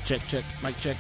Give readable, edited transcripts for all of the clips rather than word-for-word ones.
Check, check, mic check.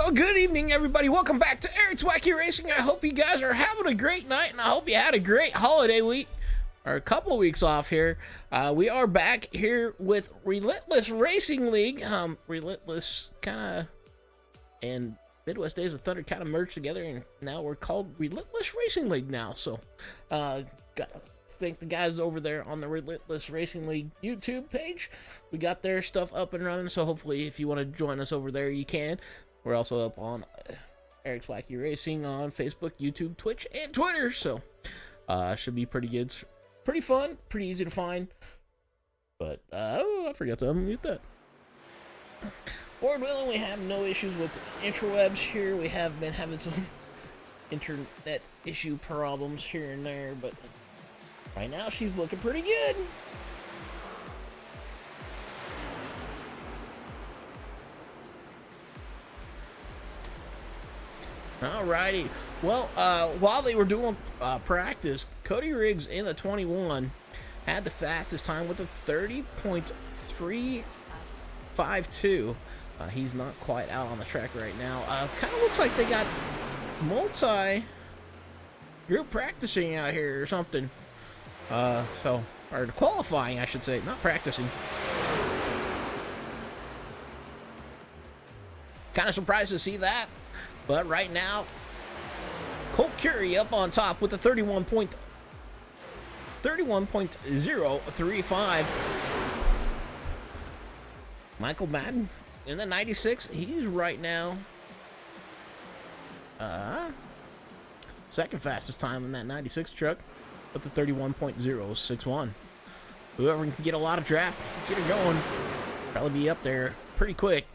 Well, good evening, everybody. Welcome back to Eric's Wacky Racing. I hope you guys are having a great night, and I hope you had a great holiday week, or a couple of weeks off here. We are back here with Relentless Racing League. Relentless kind of and Midwest Days of Thunder kind of merged together, and now we're called Relentless Racing League now. So, gotta thank the guys over there on the Relentless Racing League YouTube page. We got their stuff up and running, so hopefully if you want to join us over there, you can. We're also up on Eric's Wacky Racing on Facebook, YouTube, Twitch, and Twitter, so should be pretty good, pretty fun, pretty easy to find. But oh, I forgot to unmute that. Lord willing, we have no issues with interwebs here. We have been having some internet issue problems here and there, but right now she's looking pretty good. Alrighty. Well, while they were doing practice, Cody Riggs in the 21 had the fastest time with a 30.352. He's not quite out on the track right now. Kind of looks like they got multi-group practicing out here or something. Or qualifying, I should say, not practicing. Kind of surprised to see that. But right now, Colt Curry up on top with a 31.035. Michael Madden in the 96. He's right now second fastest time in that 96 truck with the 31.061. Whoever can get a lot of draft, get it going, probably be up there pretty quick.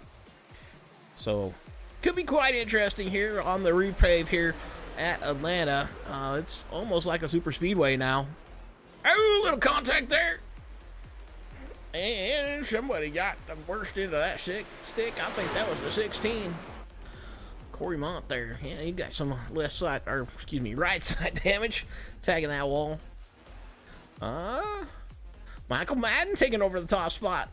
So could be quite interesting here on the repave here at Atlanta. It's almost like a super speedway now. Oh, little contact there. And somebody got the worst into that stick. I think that was the 16. Corey Mont there. Yeah, he got some right side damage. Tagging that wall. Michael Madden taking over the top spot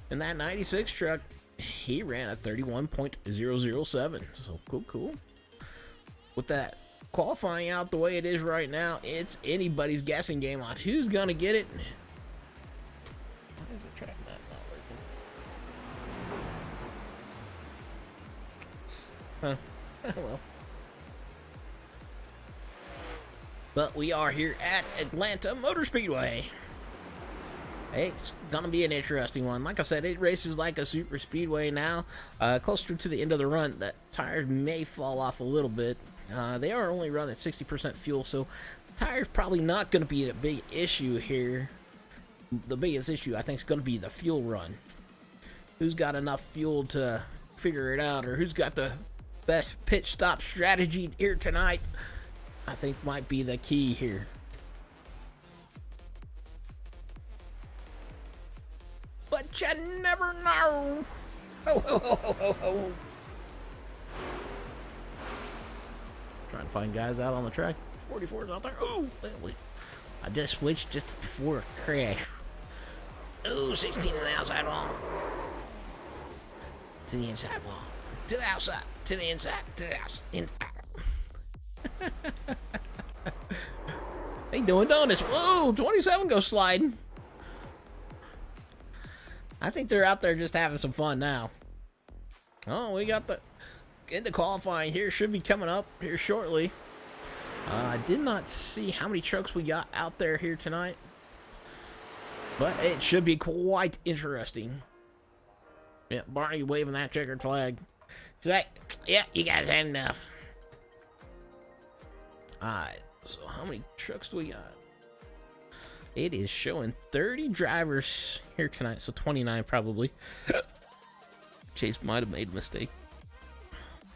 in that 96 truck. He ran a 31.007. So cool. With that qualifying out the way it is right now, it's anybody's guessing game on who's gonna get it. Why is the track map not working? Huh. Well. But we are here at Atlanta Motor Speedway. Hey, it's gonna be an interesting one. Like I said, it races like a super speedway now. Closer to the end of the run, the tires may fall off a little bit. They are only running 60% fuel, so tires probably not gonna be a big issue here. The biggest issue, I think, is gonna be the fuel run. Who's got enough fuel to figure it out, or who's got the best pit stop strategy here tonight, I think might be the key here. But you never know. Oh. Trying to find guys out on the track. 44's out there. Oh, I just switched just before a crash. Oh, 16 on the outside wall. To the inside wall. To the outside. To the inside. To the outside. Inside. They doing donuts. Whoa, 27 goes sliding. I think they're out there just having some fun now. Oh, we got the qualifying here. Should be coming up here shortly. I did not see how many trucks we got out there here tonight, but it should be quite interesting. Yeah, Barney waving that checkered flag. She's like, yeah, you guys had enough. Alright, so how many trucks do we got? It is showing 30 drivers here tonight, so 29 probably. Chase might have made a mistake.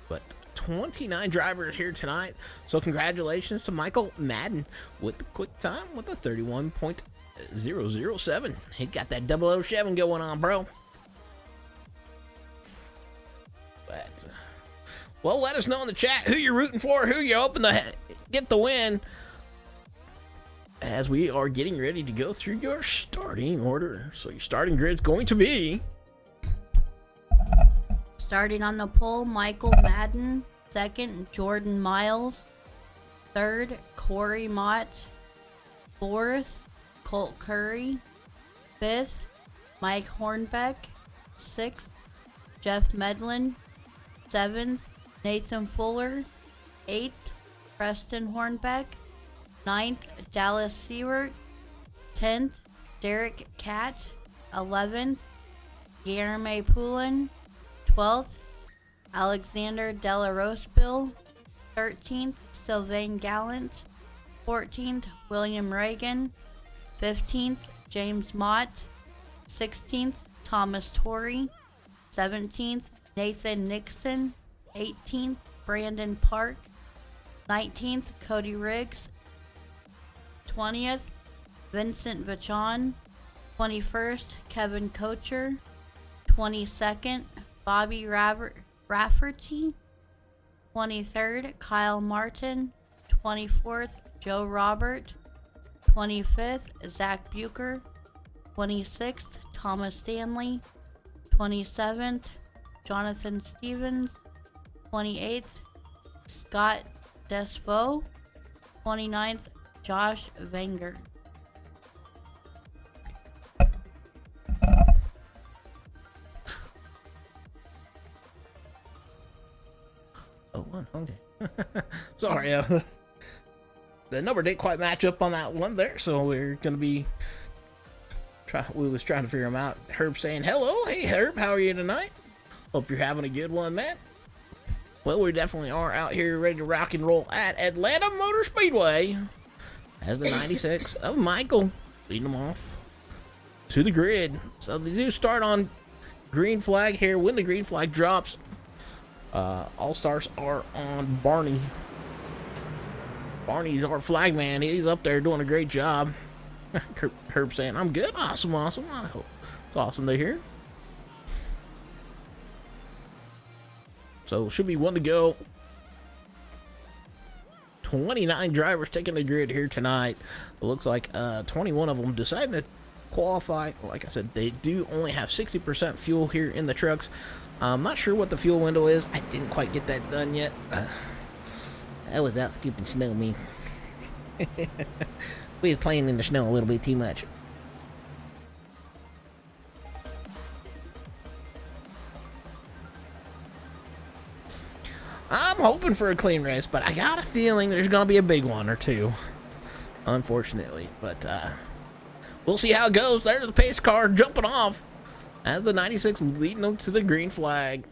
But 29 drivers here tonight, so congratulations to Michael Madden with the quick time with a 31.007. He got that 007 going on, bro. But, well, let us know in the chat who you're rooting for, who you're hoping to get the win, as we are getting ready to go through your starting order. So your starting grid is going to be Starting on the pole, Michael Madden. Second, Jordan Miles. Third, Corey Mott. Fourth, Colt Curry. Fifth, Mike Hornbeck. Sixth, Jeff Medlin. Seventh, Nathan Fuller. Eighth, Preston Hornbeck. Ninth, Dallas Seward. 10th, Derek Cat. 11th, Guillermo Poulin. 12th, Alexander Delarosebill. 13th, Sylvain Gallant. 14th, William Reagan. 15th, James Mott. 16th, Thomas Torrey. 17th, Nathan Nixon. 18th, Brandon Park. 19th, Cody Riggs. 20th, Vincent Vachon. 21st, Kevin Kocher. 22nd, Bobby Rafferty. 23rd, Kyle Martin. 24th, Joe Robert. 25th, Zach Bucher. 26th, Thomas Stanley. 27th, Jonathan Stevens. 28th, Scott Desvaux. 29th, Josh Wenger. Oh, okay. Sorry, the number didn't quite match up on that one there, so we're gonna be we was trying to figure them out. Herb saying hello. Hey Herb, how are you tonight? Hope you're having a good one, man. Well, we definitely are out here ready to rock and roll at Atlanta Motor Speedway as the 96 of Michael leading them off to the grid. So they do start on green flag here. When the green flag drops, all stars are on Barney. Barney's our flag man. He's up there doing a great job. Herb saying, I'm good. Awesome. I hope it's awesome to hear. So should be one to go. 29 drivers taking the grid here tonight. It looks like 21 of them deciding to qualify. Like I said, they do only have 60% fuel here in the trucks. I'm not sure what the fuel window is. I didn't quite get that done yet. I was out scooping snow, me. We was playing in the snow a little bit too much. I'm hoping for a clean race, but I got a feeling there's going to be a big one or two, unfortunately. But we'll see how it goes. There's the pace car jumping off as the 96 leading them to the green flag.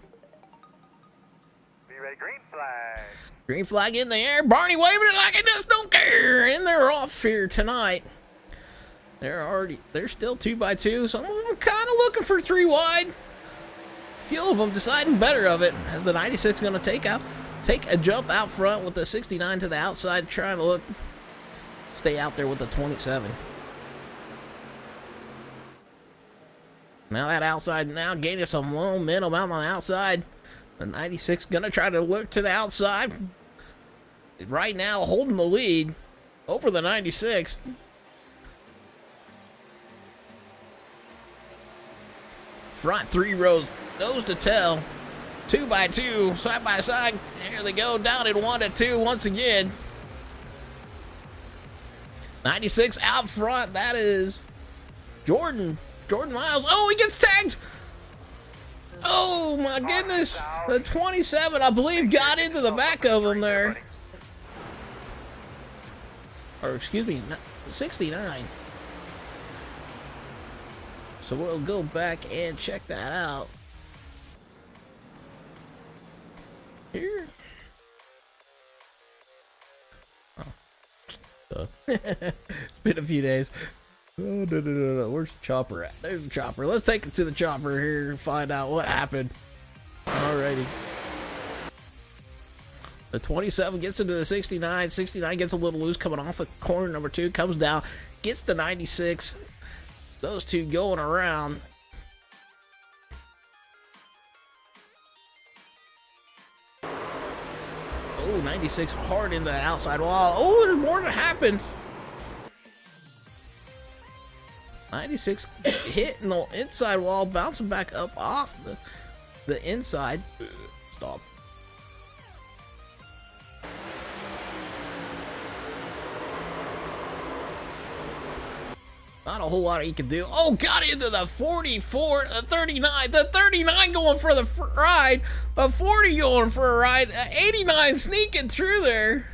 Be ready, green flag. Green flag in the air. Barney waving it like he just don't care. And they're off here tonight. They're still 2x2. Some of them kind of looking for 3 wide. A few of them deciding better of it as the 96 going to take a jump out front with the 69 to the outside, trying to stay out there with the 27. Now that outside now gaining some momentum out on the outside. The 96 gonna try to look to the outside. Right now holding the lead over the 96. Front 3 rows, nose to tail. 2x2, side by side. There they go, down in 1-2 once again. 96 out front. That is Jordan Miles. Oh, he gets tagged. Oh my goodness. The 27, I believe, got into the back of him there. Or excuse me, 69. So we'll go back and check that out. Here. Oh. It's been a few days. Oh, no. Where's the chopper at? There's the chopper. Let's take it to the chopper here and find out what happened. Alrighty. The 27 gets into the 69. 69 gets a little loose coming off of corner number 2. Comes down. Gets the 96. Those two going around. Oh, 96 hard into that outside wall. Oh, there's more that happened. 96 hitting the inside wall, bouncing back up off the the inside. Stop. Not a whole lot he can do. Oh, got into the 44, the 39. The 39 going for the ride. The 40 going for a ride. 89 sneaking through there.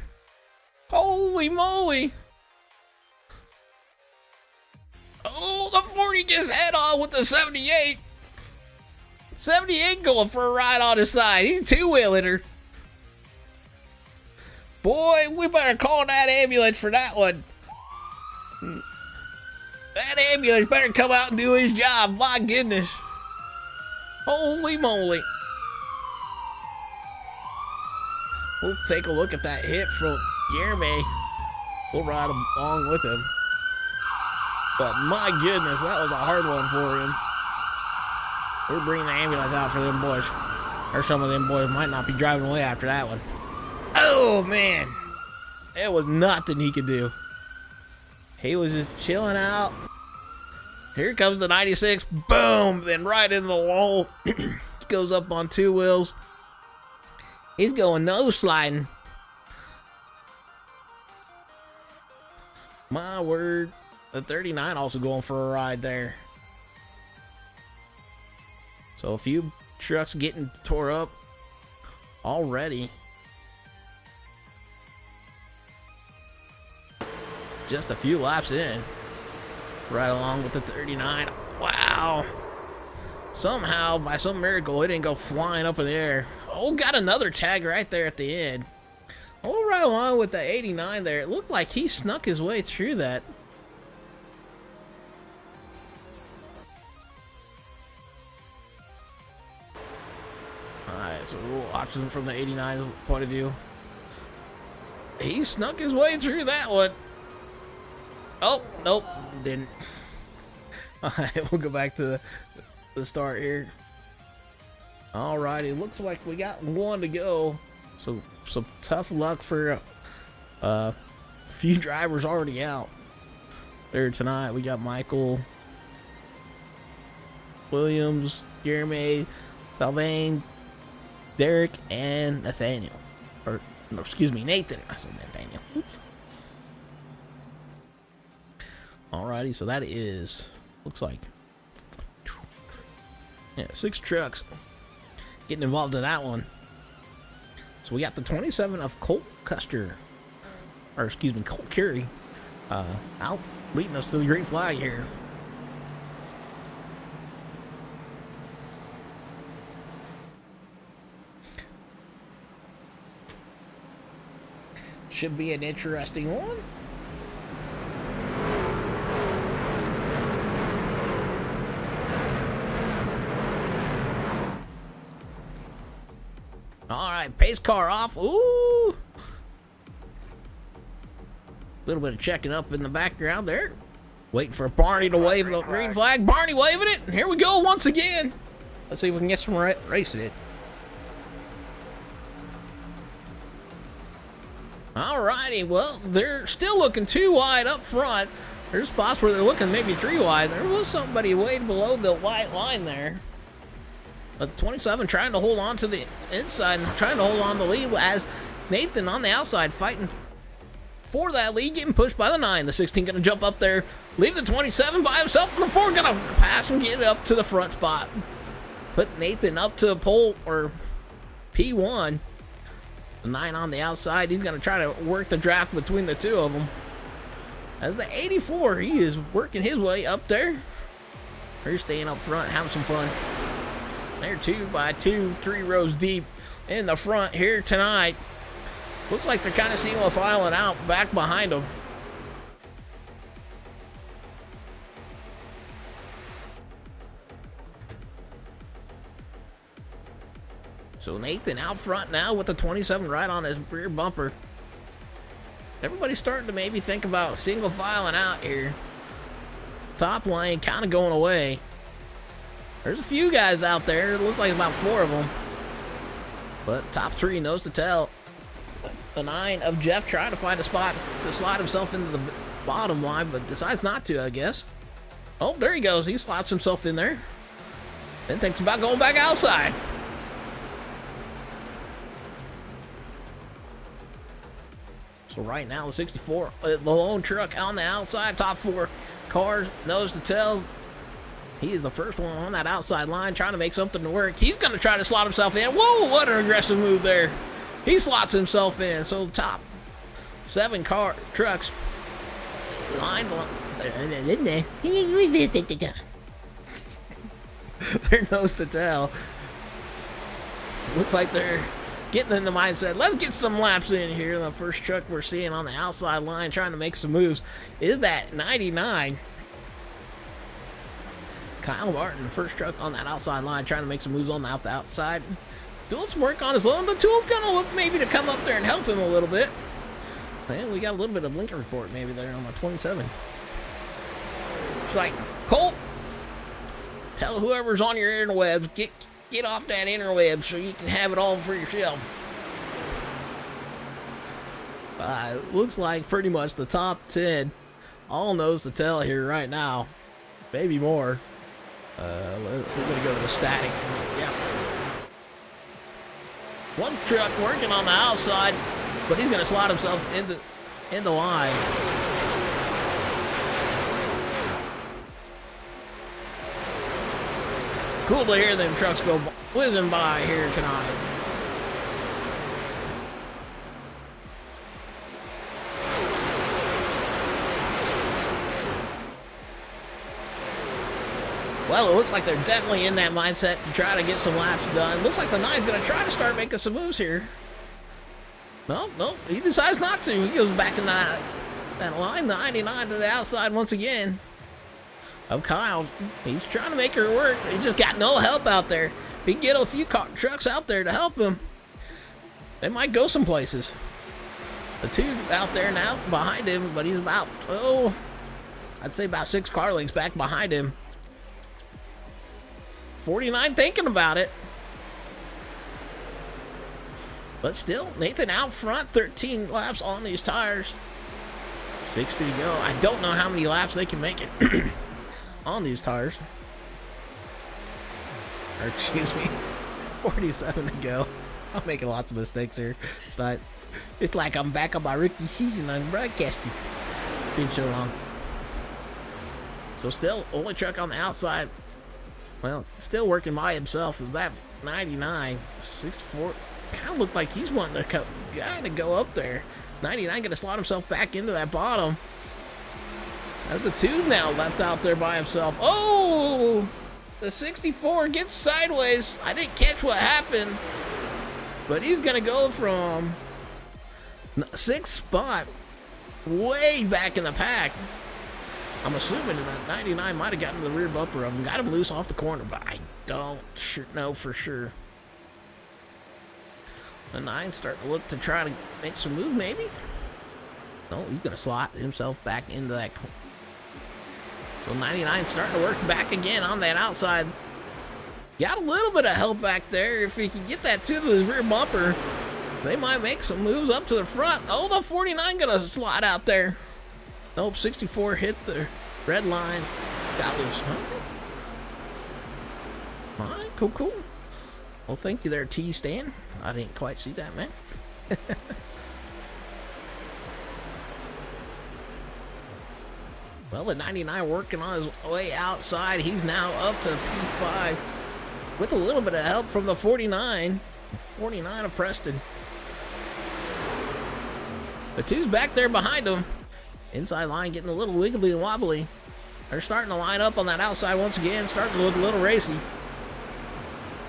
Holy moly. Oh, the 40 gets head on with the 78. 78 going for a ride on his side. He's two-wheeling her. Boy, we better call that ambulance for that one. That ambulance better come out and do his job. My goodness. Holy moly. We'll take a look at that hit from Jeremy. We'll ride along with him. But my goodness, that was a hard one for him. We're bringing the ambulance out for them boys. Or some of them boys might not be driving away after that one. Oh, man. There was nothing he could do. He was just chilling out. Here comes the 96. Boom. Then right into the wall. Goes up on two wheels. He's going nose sliding. My word. The 39 also going for a ride there. So a few trucks getting tore up already. Just a few laps in. Right along with the 39. Wow. Somehow, by some miracle, it didn't go flying up in the air. Oh, got another tag right there at the end. Oh, right along with the 89 there. It looked like he snuck his way through that. Alright, so we'll watch him from the 89 point of view. He snuck his way through that one. Oh, nope, didn't. Alright, we'll go back to the start here. Alrighty, looks like we got one to go. So some tough luck for a few drivers already out there tonight. We got Michael, Williams, Jeremy, Salvain, Derek, and Nathaniel. Or, no, excuse me, Nathan. I said Nathaniel. Oops. Alrighty, so that is, looks like, yeah, 6 trucks getting involved in that one. So we got the 27 of Colt Custer, or excuse me, Colt Curry, out leading us to the green flag here. Should be an interesting one. All right, pace car off. Ooh. Little bit of checking up in the background there. Waiting for Barney to wave the green flag. Barney waving it. And here we go once again. Let's see if we can get some racing it. Alrighty, well, they're still looking 2 wide up front. There's spots where they're looking maybe 3 wide. There was somebody way below the white line there. But 27 trying to hold on to the inside and trying to hold on to the lead as Nathan on the outside fighting for that lead, getting pushed by the 9. The 16 going to jump up there, leave the 27 by himself, and the 4 going to pass and get up to the front spot. Put Nathan up to pole or P1. The 9 on the outside. He's going to try to work the draft between the 2 of them. As the 84, he is working his way up there. They're staying up front, having some fun. They're 2 by 2, 3 rows deep in the front here tonight. Looks like they're kind of single filing out back behind them. So Nathan out front now with the 27 right on his rear bumper. Everybody's starting to maybe think about single filing out here. Top lane kind of going away. There's a few guys out there. It looks like about 4 of them. But top 3 knows to tell. The 9 of Jeff trying to find a spot to slide himself into the bottom line, but decides not to, I guess. Oh, there he goes. He slots himself in there. Then thinks about going back outside. So right now, the 64, the lone truck on the outside, top 4 cars, nose to tail. He is the first one on that outside line trying to make something to work. He's going to try to slot himself in. Whoa, what an aggressive move there. He slots himself in. So top 7 trucks lined up. Their nose to tail. Looks like they're getting in the mindset. Let's get some laps in here. The first truck we're seeing on the outside line trying to make some moves is that 99. Kyle Martin, the first truck on that outside line, trying to make some moves on the outside. Doing some work on his own. The two gonna look maybe to come up there and help him a little bit. And we got a little bit of Lincoln report maybe there on the 27. It's like, Colt, tell whoever's on your interwebs, get off that interweb so you can have it all for yourself. Looks like pretty much the top 10 all nose to tail here right now. Maybe more. We're gonna go to the static. Yeah. One truck working on the outside, but he's gonna slot himself into line. Cool to hear them trucks go whizzing by here tonight. Well, it looks like they're definitely in that mindset to try to get some laps done. Looks like the 9's going to try to start making some moves here. No, he decides not to. He goes back in that line, the 99 to the outside once again of Kyle. He's trying to make her work. He just got no help out there. If he can get a few trucks out there to help him, they might go some places. The 2 out there now behind him, but he's about, I'd say about 6 car lengths back behind him. 49 thinking about it. But still, Nathan out front, 13 laps on these tires. 60 to go. I don't know how many laps they can make it on these tires. Or excuse me, 47 to go. I'm making lots of mistakes here. It's like I'm back on my rookie season on broadcasting. Been so long. So still, only truck on the outside. Well, still working by himself is that 99, 64. Kind of looked like he's wanting to go up there. 99 going to slot himself back into that bottom. That's a 2 now left out there by himself. Oh, the 64 gets sideways. I didn't catch what happened, but he's going to go from 6th spot way back in the pack. I'm assuming that 99 might have gotten the rear bumper of him, got him loose off the corner, but I don't know for sure. The 9's starting to look to try to make some move, maybe? No, he's going to slot himself back into that. So 99 starting to work back again on that outside. Got a little bit of help back there. If he can get that 2 to his rear bumper, they might make some moves up to the front. Oh, the 49 going to slide out there. Nope, 64 hit the red line. Got loose. All right, cool. Well, thank you there, T. Stan. I didn't quite see that, man. Well, the 99 working on his way outside. He's now up to P5 with a little bit of help from the 49. 49 of Preston. The 2's back there behind him. Inside line getting a little wiggly and wobbly. They're starting to line up on that outside once again, starting to look a little racy.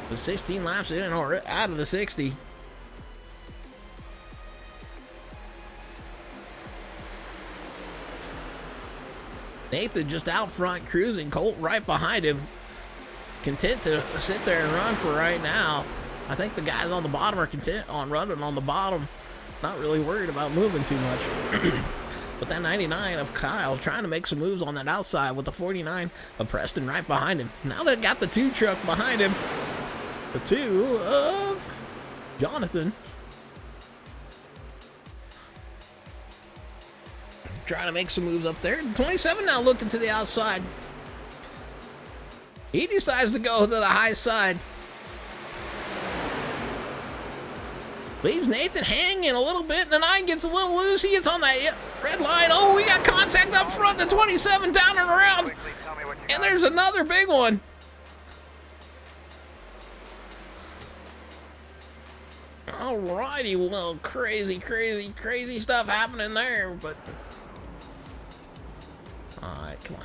With 16 laps in and out of the 60. Nathan just out front cruising, Colt right behind him. Content to sit there and run for right now. I think the guys on the bottom are content on running on the bottom. Not really worried about moving too much. But that 99 of Kyle trying to make some moves on that outside with the 49 of Preston right behind him. Now they've got the 2 truck behind him. The 2 of Jonathan. Trying to make some moves up there. 27 now looking to the outside. He decides to go to the high side. Leaves Nathan hanging a little bit, and the 9 gets a little loose. He gets on that red line. Oh, we got contact up front. The 27 down and around. Quickly tell me what you And got. there's another big one. Alrighty, well, crazy stuff happening there, but... Alright, come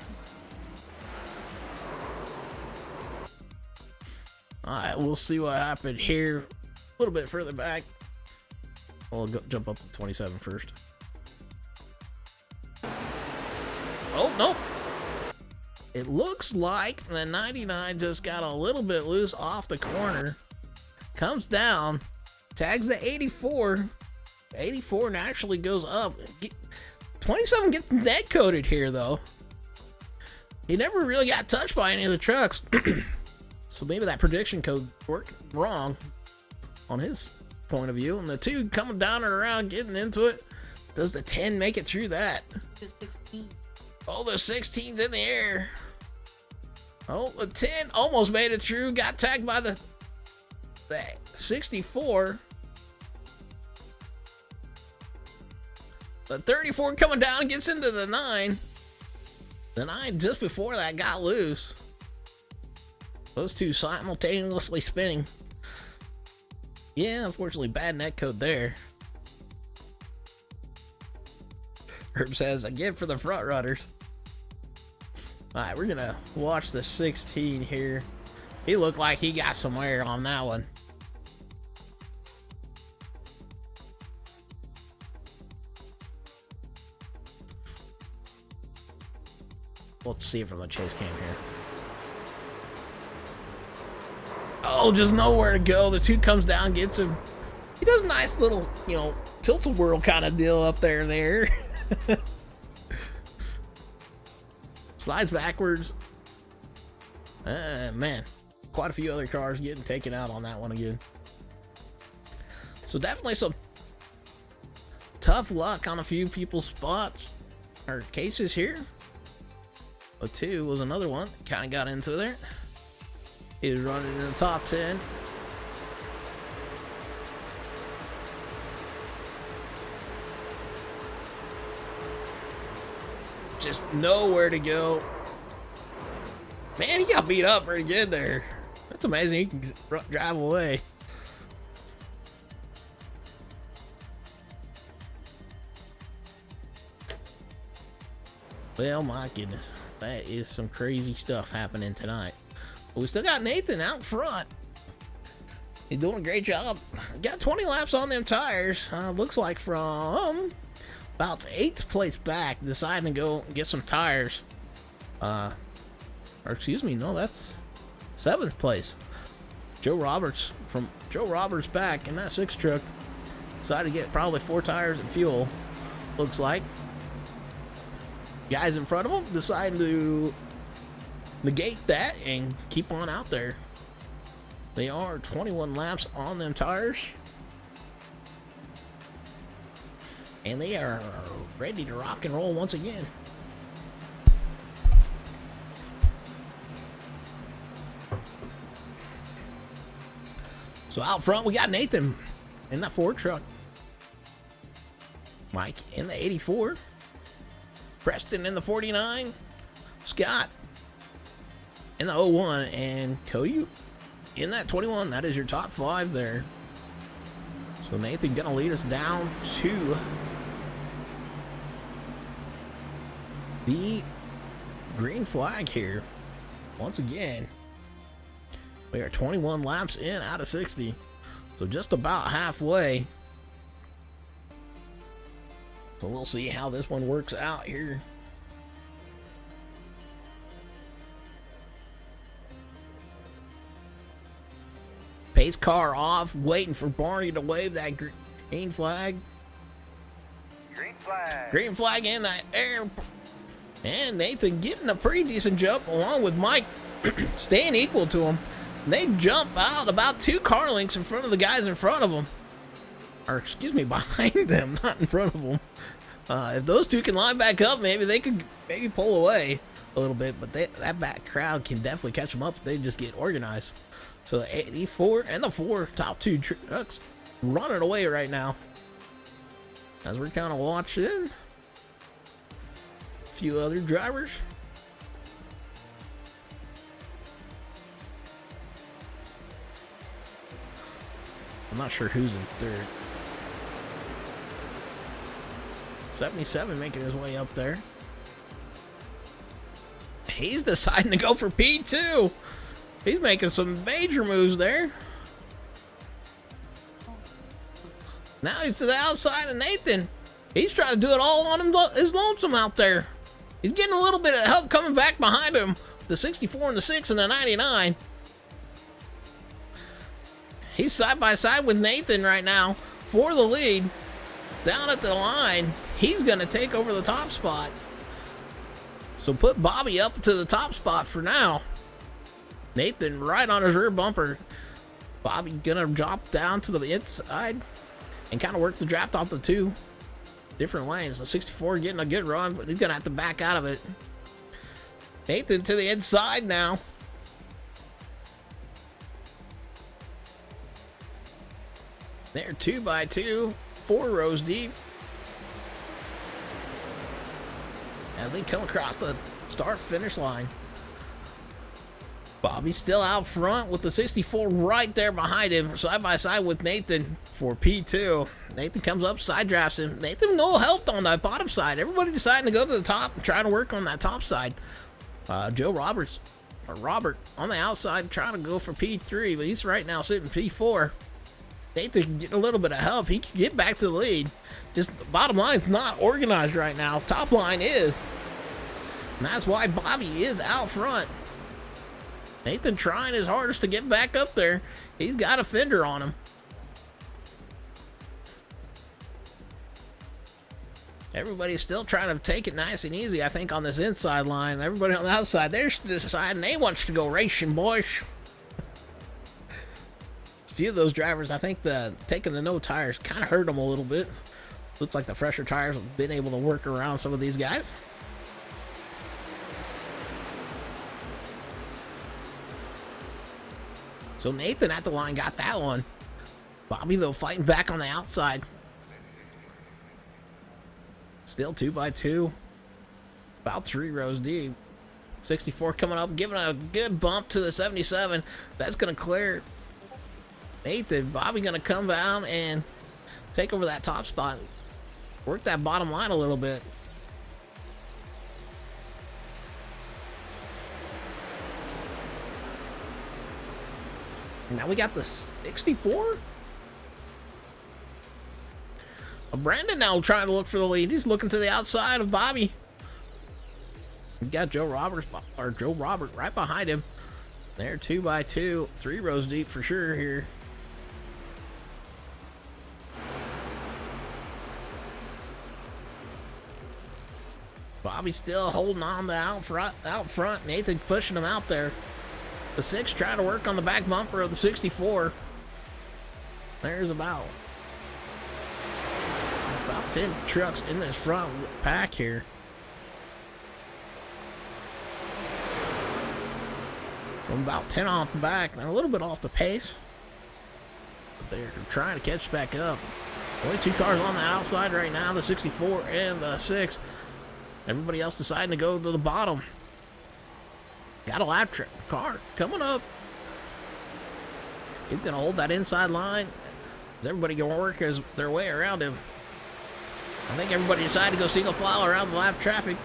on. Alright, we'll see what happened here. A little bit further back. We'll go, jump up to 27 first. Oh, no. It looks like the 99 just got a little bit loose off the corner. Comes down. Tags the 84. 84 naturally goes up. 27 gets net coated here, though. He never really got touched by any of the trucks. So maybe that prediction code worked wrong on his point of view. And the 2 coming down and around, getting into it. Does the 10 make it through that? The 16. Oh, the 16's in the air. Oh, the 10 almost made it through. Got tagged by the 64. The 34 coming down gets into the 9. The 9 just before that got loose. Those 2 simultaneously spinning. Yeah, unfortunately, bad net code there. Herb says, again for the front runners. Alright, we're gonna watch the 16 here. He looked like he got some air on that one. We'll see it from the chase cam here. Oh, just nowhere to go. The 2 comes down, gets him. He does a nice little, tilt-a-whirl kind of deal up there. Slides backwards. Man, quite a few other cars getting taken out on that one again. So definitely some tough luck on a few people's spots or cases here. A 2 was another one. Kind of got into there. He was running in the top 10. Just nowhere to go. Man, he got beat up pretty good there. That's amazing. He can drive away. Well, my goodness. That is some crazy stuff happening tonight. But we still got Nathan out front. He's doing a great job. Got 20 laps on them tires. Looks like from about the 8th place back, deciding to go get some tires. Or excuse me, no, that's 7th place. Joe Roberts back in that 6 truck. Decided to get probably 4 tires and fuel. Looks like. Guys in front of him deciding to negate that and keep on out there. They are 21 laps on them tires. And they are ready to rock and roll once again. So out front, we got Nathan in that Ford truck. Mike in the 84. Preston in the 49. Scott in the 01. And Cody in that 21. That is your top 5 there. So Nathan gonna lead us down to the green flag here. Once again, we are 21 laps in out of 60. So just about halfway. So we'll see how this one works out here. Pace car off, waiting for Barney to wave that green flag. Green flag. Green flag in the air. And Nathan getting a pretty decent jump along with Mike staying equal to him. They jump out about 2 car lengths in front of the guys in front of them. Or excuse me, behind them, not in front of them. If those 2 can line back up, maybe they could pull away a little bit. But that back crowd can definitely catch them up if they just get organized. So the 84 and the 4 top 2 trucks running away right now. As we're kind of watching a few other drivers. I'm not sure who's in third. 77 making his way up there. He's deciding to go for P2. He's making some major moves there. Now he's to the outside of Nathan. He's trying to do it all on his lonesome out there. He's getting a little bit of help coming back behind him. The 64 and the 6 and the 99. He's side by side with Nathan right now for the lead. Down at the line, he's going to take over the top spot. So put Bobby up to the top spot for now. Nathan right on his rear bumper. Bobby going to drop down to the inside and kind of work the draft off the two different lanes. The 64 getting a good run, but he's going to have to back out of it. Nathan to the inside now. They're 2 by 2, 4 rows deep. As they come across the start-finish line. Bobby's still out front with the 64 right there behind him, side by side with Nathan for P2. Nathan comes up, side drafts him. Nathan no help on that bottom side. Everybody deciding to go to the top and trying to work on that top side. Robert on the outside trying to go for P3, but he's right now sitting P4. Nathan getting a little bit of help. He can get back to the lead. Just the bottom line's not organized right now. Top line is. And that's why Bobby is out front. Nathan trying his hardest to get back up there. He's got a fender on him. Everybody's still trying to take it nice and easy, I think, on this inside line. Everybody on the outside, they're deciding they want to go racing, boys. A few of those drivers, I think taking the no tires kind of hurt them a little bit. Looks like the fresher tires have been able to work around some of these guys. So Nathan at the line got that one. Bobby, though, fighting back on the outside. Still 2 by 2. About 3 rows deep. 64 coming up, giving a good bump to the 77. That's going to clear Nathan. Bobby going to come down and take over that top spot. Work that bottom line a little bit. Now we got the 64. Brandon now trying to look for the lead. He's looking to the outside of Bobby. We got Joe Robert right behind him. They're 2 by 2, 3 rows deep for sure here. Bobby's still holding on the out front. Nathan pushing him out there. The 6 trying to work on the back bumper of the 64. There's about 10 trucks in this front pack here. From about 10 off the back, and a little bit off the pace. But they're trying to catch back up. Only 2 cars on the outside right now, the 64 and the 6. Everybody else deciding to go to the bottom. Got a lap car coming up. He's going to hold that inside line. Everybody going to work their way around him. I think everybody decided to go single file around the lap traffic.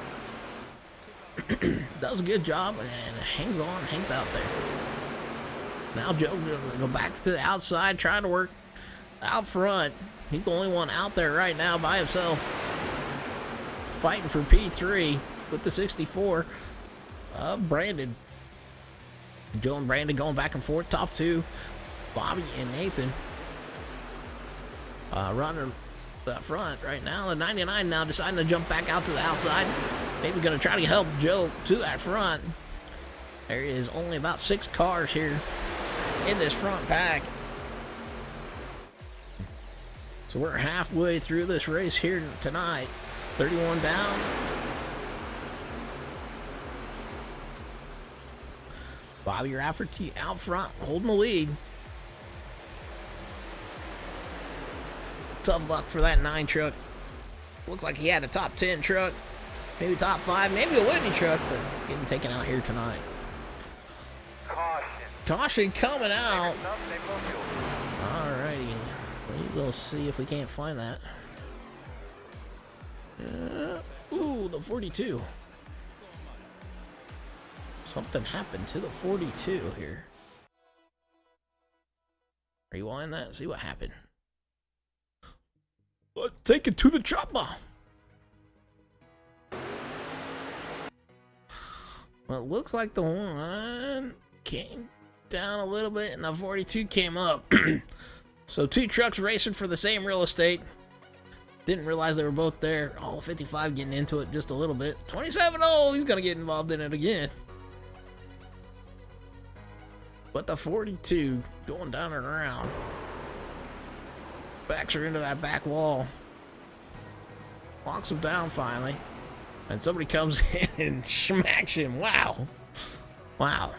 Does a good job and hangs out there. Now Joe going to go back to the outside, trying to work out front. He's the only one out there right now by himself. Fighting for P3 with the 64. Brandon. Joe and Brandon going back and forth. Top 2. Bobby and Nathan. Running the front right now. The 99 now deciding to jump back out to the outside. Maybe going to try to help Joe to that front. There is only about 6 cars here in this front pack. So we're halfway through this race here tonight. 31 down. Bobby Rafferty out front, holding the lead. Tough luck for that 9 truck. Looked like he had a top 10 truck, maybe top 5, maybe a Whitney truck, but getting taken out here tonight. Caution. Caution coming out. Stop, stable fuel. Alrighty, we'll see if we can't find that. Ooh, the 42. Something happened to the 42 here. Rewind that, see what happened. Let's take it to the chopper. Well, it looks like the one came down a little bit and the 42 came up. So 2 trucks racing for the same real estate. Didn't realize they were both there. Oh, 55 getting into it just a little bit. 27, oh, he's going to get involved in it again. But the 42 going down and around. Backs her into that back wall. Locks him down finally. And somebody comes in and smacks him. Wow. Wow.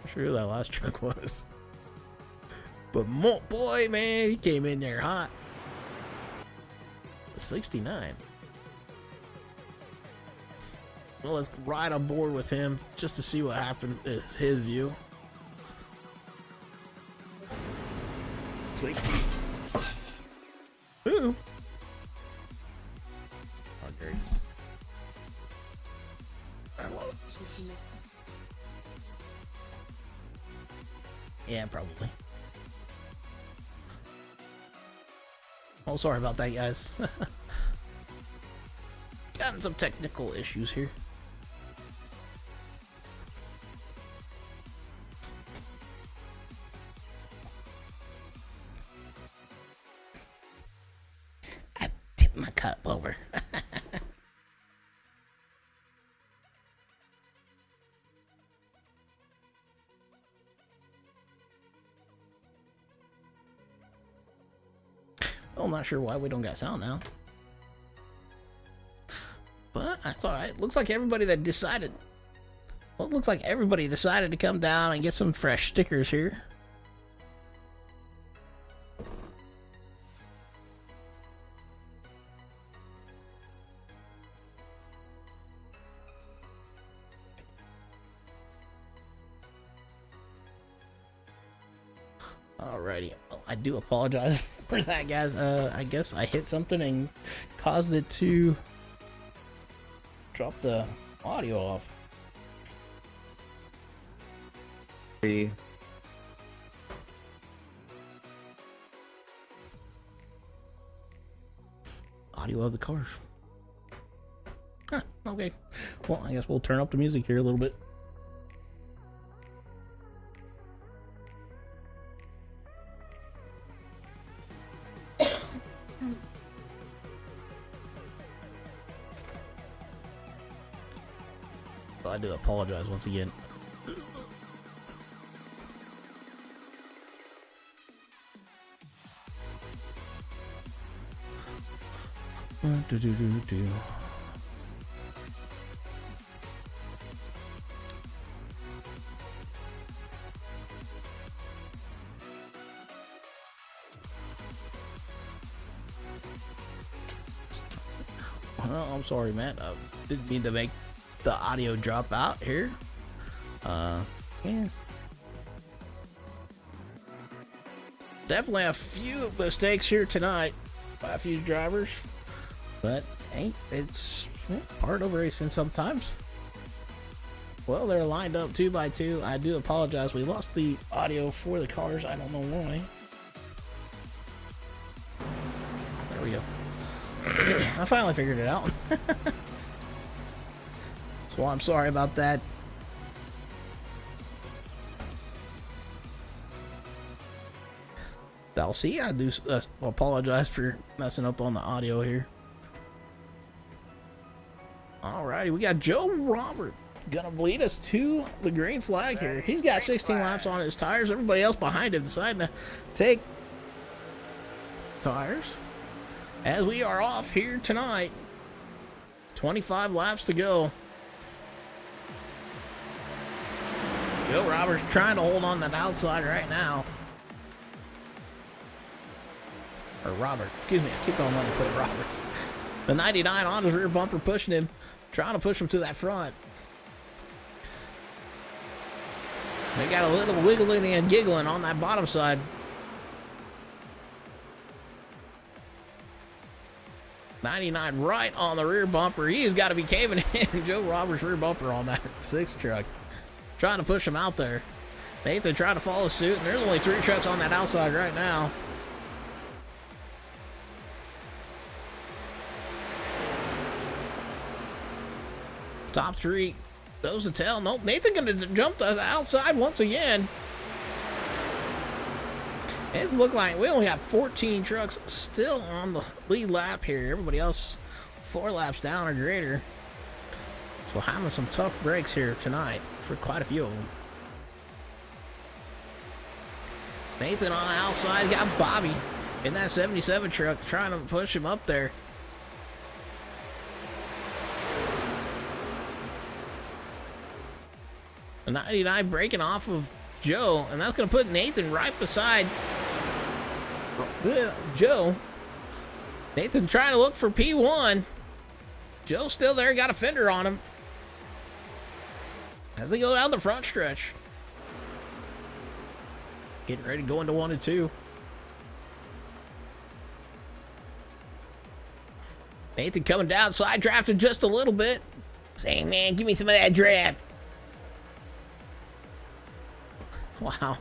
I'm sure who that last truck was. But boy, man, he came in there hot. 69. Well, let's ride on board with him just to see what happened. It's his view. 60. Ooh. Okay. Yeah, probably. Oh, sorry about that, guys. Gotten some technical issues here. I tipped my cup over. Well, I'm not sure why we don't got sound now. But that's alright. Looks like everybody that decided... Well, it looks like everybody decided to come down and get some fresh stickers here. Alrighty. Well, I do apologize for that, guys. I guess I hit something and caused it to drop the audio off. Audio of the cars. Huh, okay. Well, I guess we'll turn up the music here a little bit. I do apologize once again. Well, I'm sorry, Matt. I didn't mean to make the audio drop out here. Yeah. Definitely a few mistakes here tonight by a few drivers. But hey, it's part of racing sometimes. Well, they're lined up 2 by 2. I do apologize. We lost the audio for the cars. I don't know why. There we go. I finally figured it out. So I'm sorry about that. I'll see. I do apologize for messing up on the audio here. Alrighty, we got Joe Robert gonna lead us to the green flag here. He's got 16 laps on his tires. Everybody else behind him deciding to take tires. As we are off here tonight. 25 laps to go. Joe Roberts trying to hold on that outside right now. Or Robert. Excuse me, I keep on wanting to put Roberts. The 99 on his rear bumper, pushing him, trying to push him to that front. They got a little wiggling and giggling on that bottom side. '99 right on the rear bumper. He's got to be caving in. Joe Roberts' rear bumper on that 6 truck. Trying to push him out there. Nathan trying to follow suit, and there's only 3 trucks on that outside right now. Top 3 goes to tail. Nope, Nathan gonna jump to the outside once again. It's look like we only have 14 trucks still on the lead lap here. Everybody else 4 laps down or greater. So having some tough breaks here tonight for quite a few of them. Nathan on the outside, got Bobby in that 77 truck trying to push him up there. The 99 breaking off of Joe, and that's going to put Nathan right beside Joe. Nathan trying to look for P1. Joe still there, got a fender on him as they go down the front stretch. Getting ready to go into 1 and 2. Nathan coming down, side drafted just a little bit. Saying, man, give me some of that draft. Wow.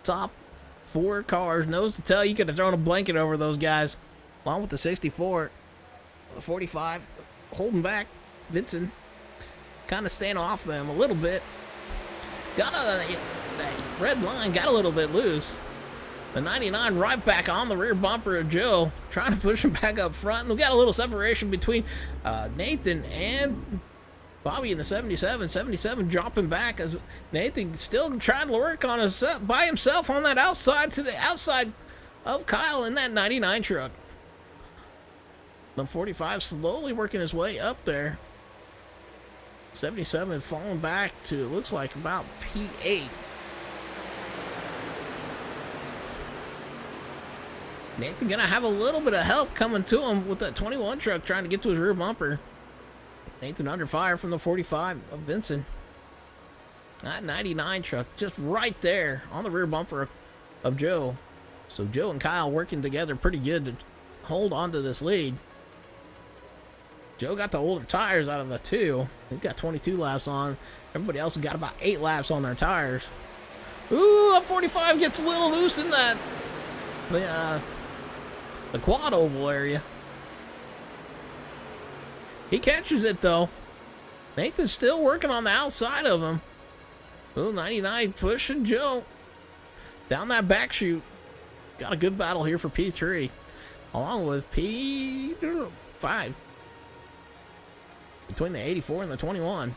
Top 4 cars, nose to tail. You could have thrown a blanket over those guys. Along with the 64. The 45 holding back. Vincent kind of staying off them a little bit. Got that red line, got a little bit loose. The 99 right back on the rear bumper of Joe, trying to push him back up front. And we got a little separation between Nathan and Bobby in the 77. 77 dropping back as Nathan still trying to work on his by himself on that outside to the outside of Kyle in that 99 truck. The 45 slowly working his way up there. 77 falling back to, it looks like, about P8. Nathan gonna have a little bit of help coming to him with that 21 truck trying to get to his rear bumper. Nathan under fire from the 45 of Vincent. That 99 truck just right there on the rear bumper of Joe. So Joe and Kyle working together pretty good to hold on to this lead. Joe got the older tires out of the 2. He's got 22 laps on. Everybody else has got about 8 laps on their tires. Ooh, that 45 gets a little loose in that the quad oval area. He catches it though. Nathan's still working on the outside of him. Ooh, 99 pushing Joe down that back chute. Got a good battle here for P3, along with P5 between the 84 and the 21.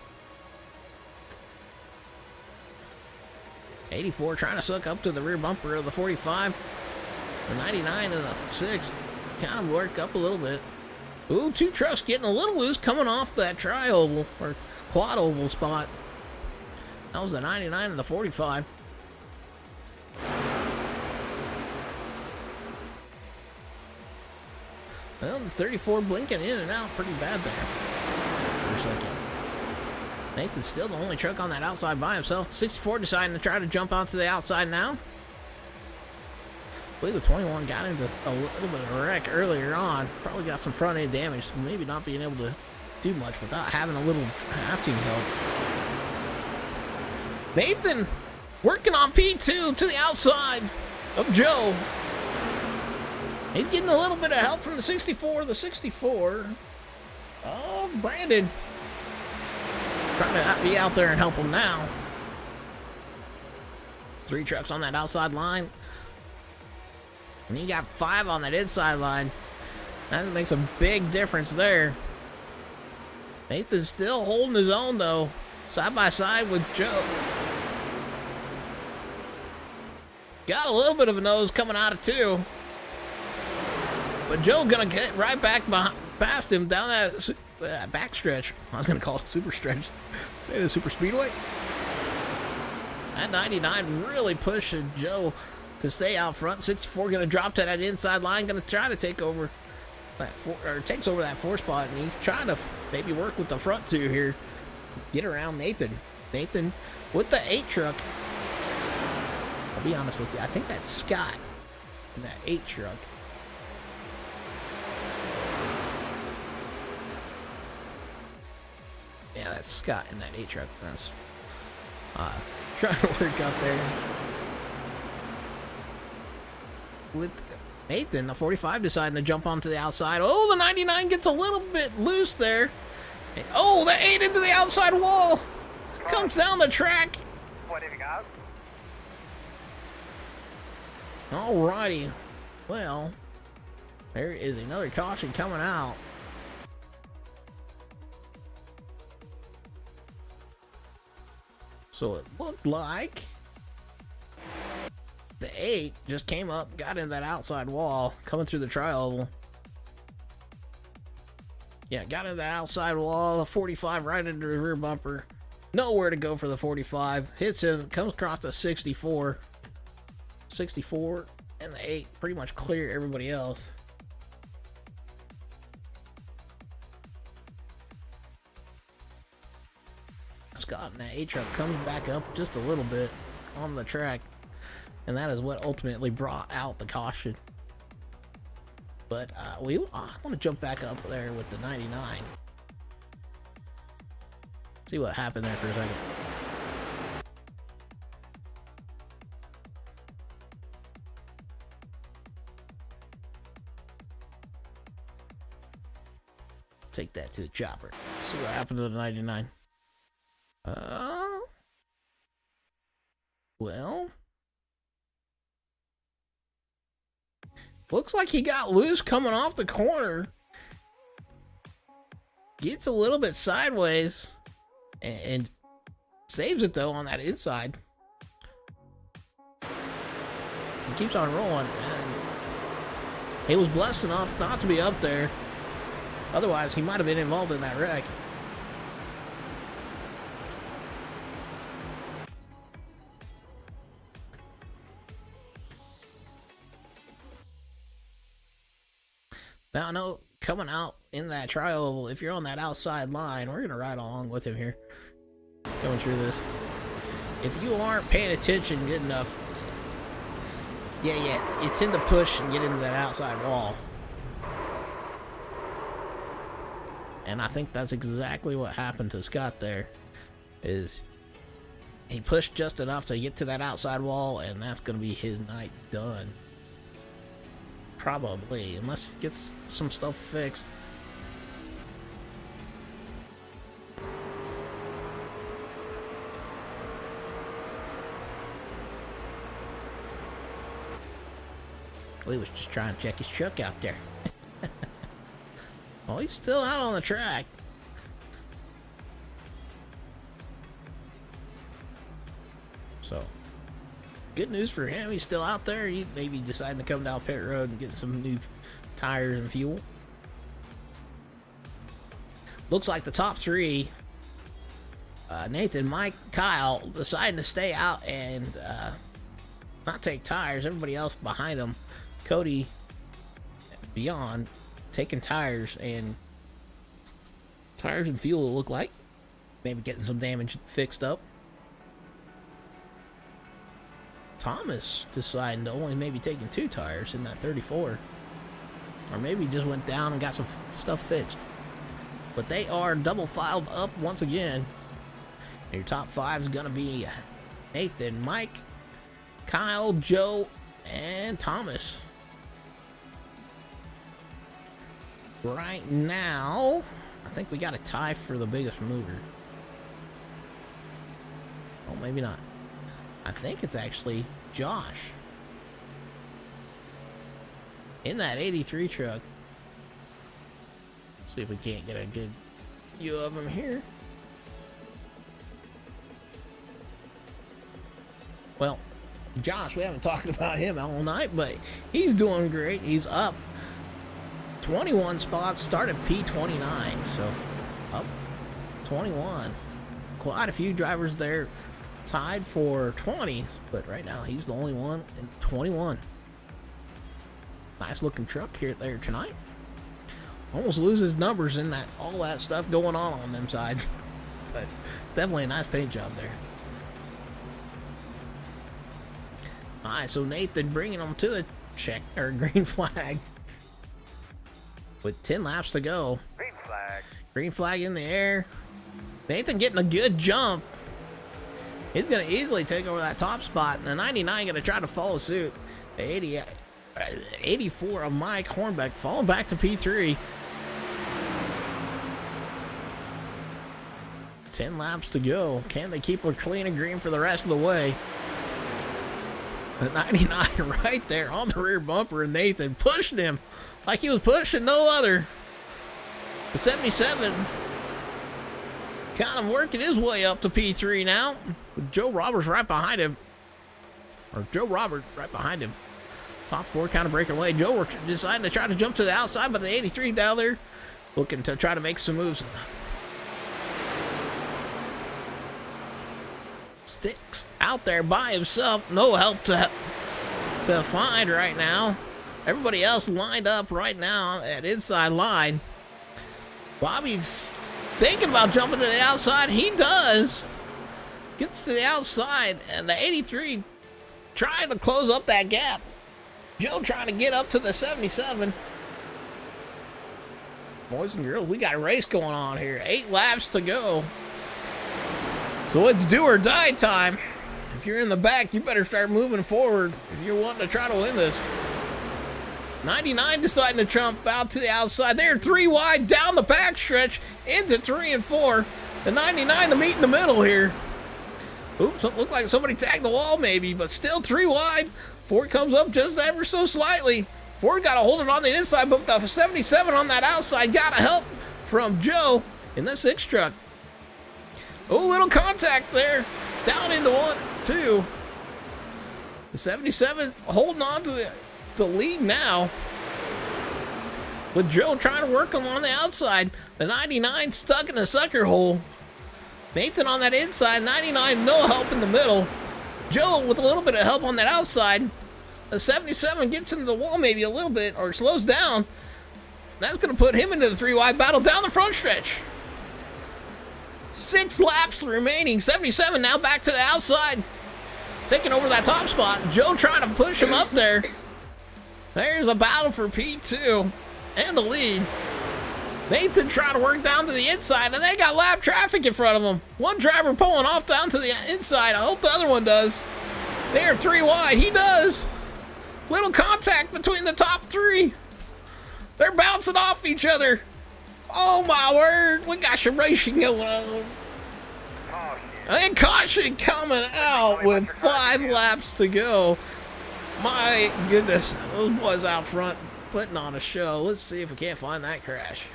84 trying to suck up to the rear bumper of the 45. The 99 and the 6 kind of work up a little bit. Ooh, 2 trucks getting a little loose coming off that tri-oval or quad oval spot. That was the 99 and the 45. Well, the 34 blinking in and out pretty bad there for a second. Nathan's still the only truck on that outside by himself. The 64 deciding to try to jump out to the outside now. I believe the 21 got into a little bit of a wreck earlier on. Probably got some front end damage, so maybe not being able to do much without having a little drafting help. Nathan working on P2 to the outside of Joe. He's getting a little bit of help from the 64. The 64. Oh, Brandon. Trying to be out there and help him now. 3 trucks on that outside line. And you got 5 on that inside line. That makes a big difference there. Nathan's still holding his own though. Side by side with Joe. Got a little bit of a nose coming out of 2. But Joe gonna get right back past him down that back stretch. I was gonna call it super stretch. The super speedway. That 99 really pushing Joe to stay out front. 64 going to drop to that inside line, going to try to take over that takes over that 4 spot, and he's trying to maybe work with the front 2 here. Get around Nathan. Nathan with the 8 truck. I'll be honest with you, I think that's Scott in that 8 truck. Yeah, that's Scott in that 8 truck. That's trying to work up there with Nathan. The 45 deciding to jump onto the outside. Oh, the 99 gets a little bit loose there. And, oh, the 8 into the outside wall. Comes down the track. Alrighty. Well, there is another caution coming out. So it looked like the 8 just came up, got in that outside wall, coming through the tri-oval. Yeah, got in that outside wall, the 45 right into the rear bumper. Nowhere to go for the 45. Hits him, comes across the 64. 64 and the 8 pretty much clear everybody else. Scott and that 8 truck comes back up just a little bit on the track, and that is what ultimately brought out the caution. But I want to jump back up there with the 99. See what happened there for a second. Take that to the chopper. See what happened to the 99. Well, looks like he got loose coming off the corner. Gets a little bit sideways and saves it though on that inside. He keeps on rolling, and he was blessed enough not to be up there. Otherwise, he might have been involved in that wreck. Now, I know coming out in that tri-oval, if you're on that outside line, we're going to ride along with him here. Going through this. If you aren't paying attention good enough, yeah, you tend to push and get into that outside wall. And I think that's exactly what happened to Scott there. Is he pushed just enough to get to that outside wall, and that's going to be his night done. Probably, unless he gets some stuff fixed. Well, he was just trying to check his truck out there. Oh, he's still out on the track. So, good news for him. He's still out there. He maybe deciding to come down pit road and get some new tires and fuel. Looks like the top 3, Nathan, Mike, Kyle, deciding to stay out and not take tires. Everybody else behind them, Cody, beyond, taking tires and fuel, it look like. Maybe getting some damage fixed up. Thomas deciding to only maybe taking 2 tires in that 34. Or maybe just went down and got some stuff fixed. But they are double filed up once again. Your top 5 is going to be Nathan, Mike, Kyle, Joe, and Thomas. Right now, I think we got a tie for the biggest mover. Oh, maybe not. I think it's actually Josh in that 83 truck. See if we can't get a good view of him here. Well, Josh, we haven't talked about him all night, but he's doing great. He's up 21 spots, started P29, so up 21. Quite a few drivers there tied for 20, but right now he's the only one in 21. Nice looking truck here there tonight. Almost loses numbers in that all that stuff going on them sides, but definitely a nice paint job there. All right, so Nathan bringing them to the check or green flag with 10 laps to go. Green flag. Green flag in the air. Nathan getting a good jump. He's going to easily take over that top spot, and the 99 going to try to follow suit. The 84 of Mike Hornbeck falling back to P3. 10 laps to go. Can they keep her clean and green for the rest of the way? The 99 right there on the rear bumper, and Nathan pushing him like he was pushing no other. The 77 kind of working his way up to P3 now, with Joe Roberts right behind him. Top four kind of breaking away. Joe deciding to try to jump to the outside, but the 83 down there looking to try to make some moves. Sticks out there by himself. No help to find right now. Everybody else lined up right now at inside line. Bobby's thinking about jumping to the outside. He does. Gets to the outside, and the 83 trying to close up that gap. Joe trying to get up to the 77. Boys and girls, we got a race going on here. 8 laps to go. So it's do or die time. If you're in the back, you better start moving forward if you're wanting to try to win this. 99 deciding to jump out to the outside. They're 3 wide down the back stretch into 3 and 4. The 99 to meet in the middle here. Oops, it looked like somebody tagged the wall maybe, but still 3 wide. Ford comes up just ever so slightly. Ford got to hold it on the inside, but the 77 on that outside got a help from Joe in the 6 truck. Oh, little contact there. Down into 1, 2. The 77 holding on to the lead now, with Joe trying to work him on the outside. The 99 stuck in the sucker hole. Nathan on that inside. 99 no help in the middle. Joe with a little bit of help on that outside. The 77 gets into the wall maybe a little bit, or slows down. That's going to put him into the 3 wide battle down the front stretch. 6 laps remaining. 77 now back to the outside, taking over that top spot. Joe trying to push him up there. There's a battle for P2 and the lead. Nathan trying to work down to the inside, and they got lap traffic in front of them. One driver pulling off down to the inside. I hope the other one does. They're 3 wide. He does. Little contact between the top 3. They're bouncing off each other. Oh my word, we got some racing going on. And caution coming out with 5 laps to go. My goodness, those boys out front putting on a show. Let's see if we can't find that crash.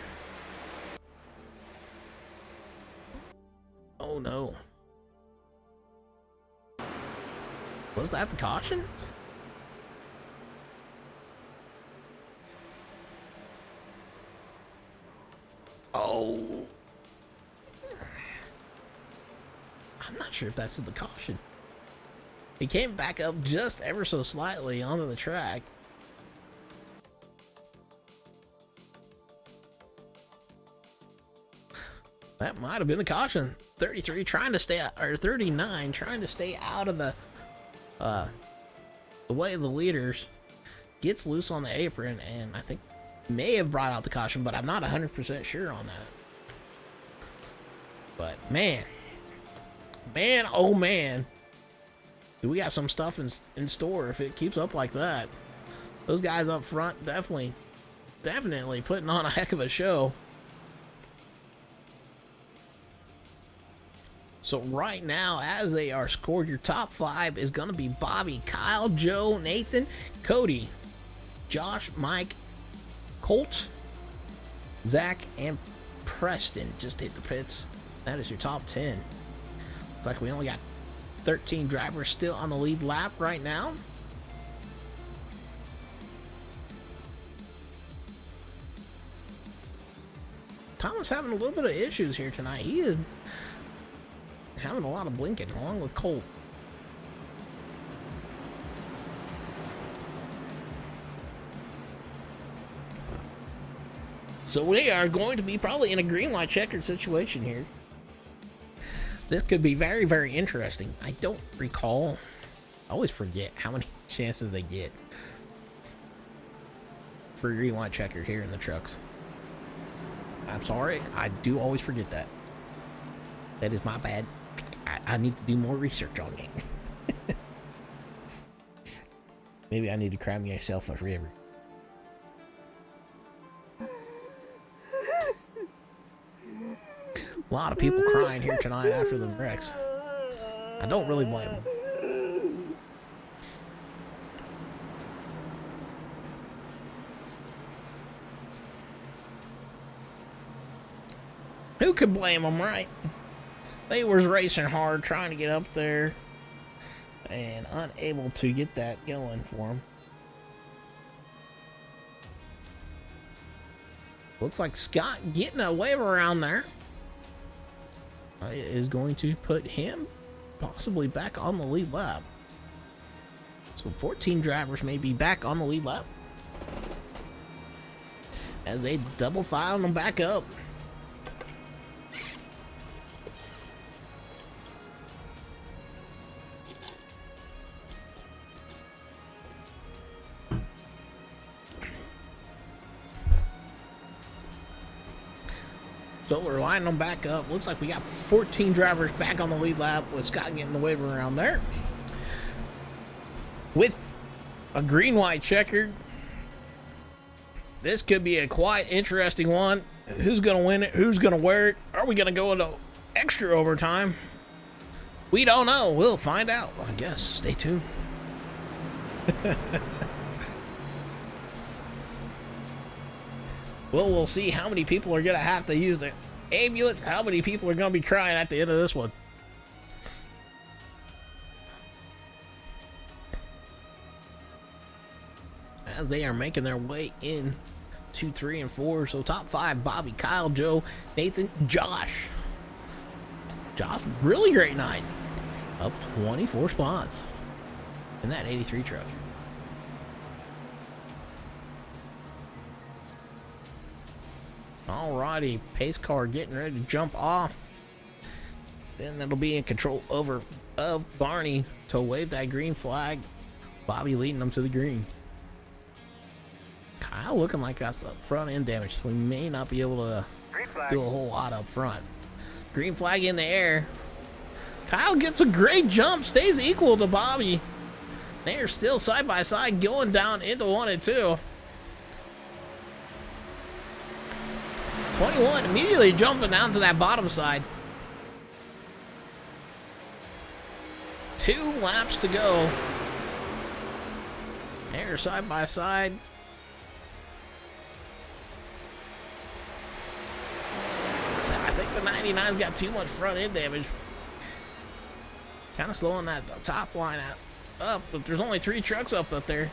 Oh no. Was that the caution? Oh. I'm not sure if that's the caution. He came back up just ever so slightly onto the track. That might have been the caution. 33 trying to stay out, or 39 trying to stay out of the way of the leaders. Gets loose on the apron, and I think may have brought out the caution, but I'm not 100% sure on that. But man, oh man, do we got some stuff in store if it keeps up like that. Those guys up front definitely putting on a heck of a show. So right now, as they are scored, your top 5 is going to be Bobby, Kyle, Joe, Nathan, Cody, Josh, Mike, Colt, Zach, and Preston just hit the pits. That is your top 10. Looks like we only got 13 drivers still on the lead lap right now. Thomas having a little bit of issues here tonight. having a lot of blinking along with Colt. So we are going to be probably in a green light checkered situation here. This could be very, very interesting. I don't recall. I always forget how many chances they get for green light checkered here in the trucks. I'm sorry. I do always forget that. That is my bad. I need to do more research on it. Maybe I need to cry myself a river. A lot of people crying here tonight after the wrecks. I don't really blame them. Who could blame them, right? They was racing hard, trying to get up there, and unable to get that going for them. Looks like Scott getting a wave around there is going to put him possibly back on the lead lap. So 14 drivers may be back on the lead lap as they double file them back up. So we're lining them back up. Looks like we got 14 drivers back on the lead lap with Scott getting the wave around there. With a green-white checkered, this could be a quite interesting one. Who's going to win it? Who's going to wear it? Are we going to go into extra overtime? We don't know. We'll find out, I guess. Stay tuned. Well, we'll see how many people are going to have to use the ambulance. How many people are going to be crying at the end of this one. As they are making their way in 2, 3, and 4. So top 5, Bobby, Kyle, Joe, Nathan, Josh. Josh, really great night. Up 24 spots in that 83 truck. Alrighty, pace car getting ready to jump off. Then that'll be in control over of Barney to wave that green flag. Bobby leading them to the green. Kyle looking like that's front end damage, so we may not be able to do a whole lot up front. Green flag in the air. Kyle gets a great jump, stays equal to Bobby. They are still side by side going down into 1 and 2. 21 immediately jumping down to that bottom side. 2 laps to go. They're side by side. So I think the 99's got too much front end damage. Kind of slowing that top line up, but there's only 3 trucks up there.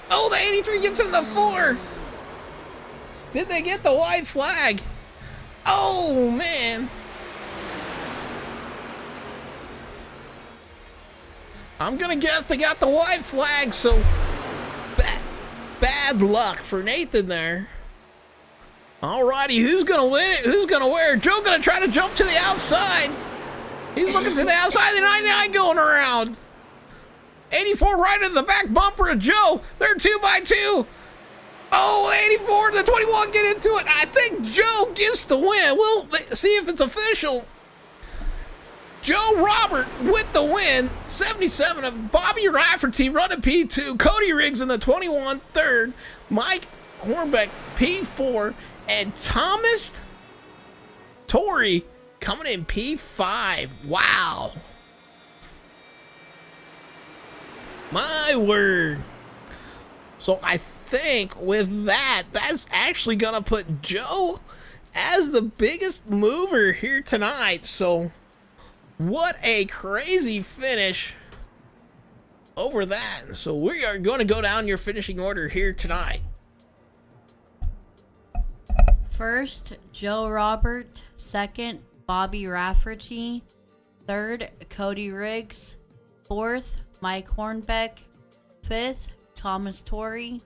Oh, the 83 gets into the 4. Did they get the white flag? Oh, man. I'm going to guess they got the white flag, so bad luck for Nathan there. Alrighty, who's going to win it? Who's going to wear it? Joe going to try to jump to the outside. He's looking to the outside, the 99 going around. 84 right in the back bumper of Joe. They're 2 by 2. Oh, 84 to the 21 get into it. I think Joe gets the win. We'll see if it's official. Joe Robert with the win. 77 of Bobby Rafferty running P2. Cody Riggs in the 21 third. Mike Hornbeck P4. And Thomas Torrey coming in P5. Wow. My word. So I think with that, that's actually going to put Joe as the biggest mover here tonight. So what a crazy finish over that. So we are going to go down your finishing order here tonight. First, Joe Robert. Second, Bobby Rafferty. Third, Cody Riggs. Fourth, Mike Hornbeck. Fifth, Thomas Torrey.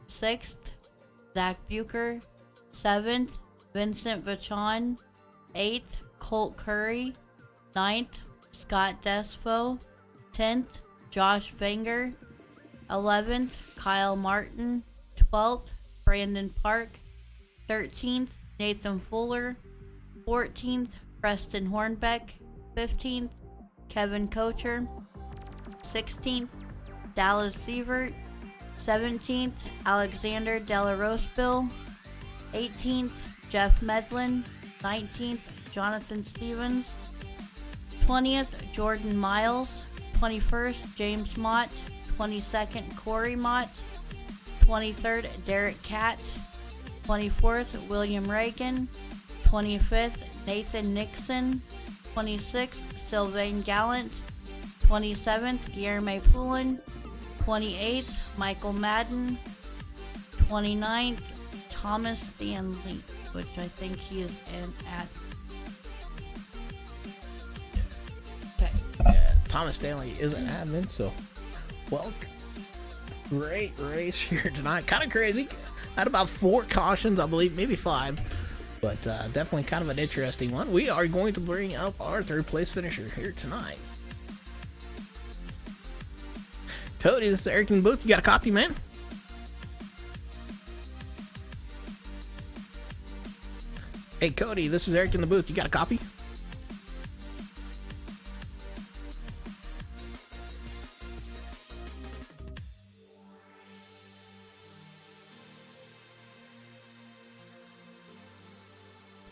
Sixth, Zach Bucher. Seventh, Vincent Vachon. Eighth, Colt Curry. Ninth, Scott Desfo. 10th, Josh Venger. 11th, Kyle Martin. 12th, Brandon Park. 13th, Nathan Fuller. 14th, Preston Hornbeck. 15th, Kevin Kocher. 16th, Dallas Sievert. 17th, Alexander Delaroseville. 18th, Jeff Medlin. 19th, Jonathan Stevens. 20th, Jordan Miles. 21st, James Mott. 22nd, Corey Mott. 23rd, Derek Catt. 24th, William Reagan. 25th, Nathan Nixon. 26th, Sylvain Gallant. 27th, Guillermo Poulin. 28th, Michael Madden. 29th, Thomas Stanley, which I think he is at. Okay. Thomas Stanley is an admin, so well, great race here tonight. Kind of crazy. Had about 4 cautions, I believe, maybe 5, but definitely kind of an interesting one. We are going to bring up our 3rd place finisher here tonight. Cody, this is Eric in the booth. You got a copy, man? Hey, Cody, this is Eric in the booth. You got a copy?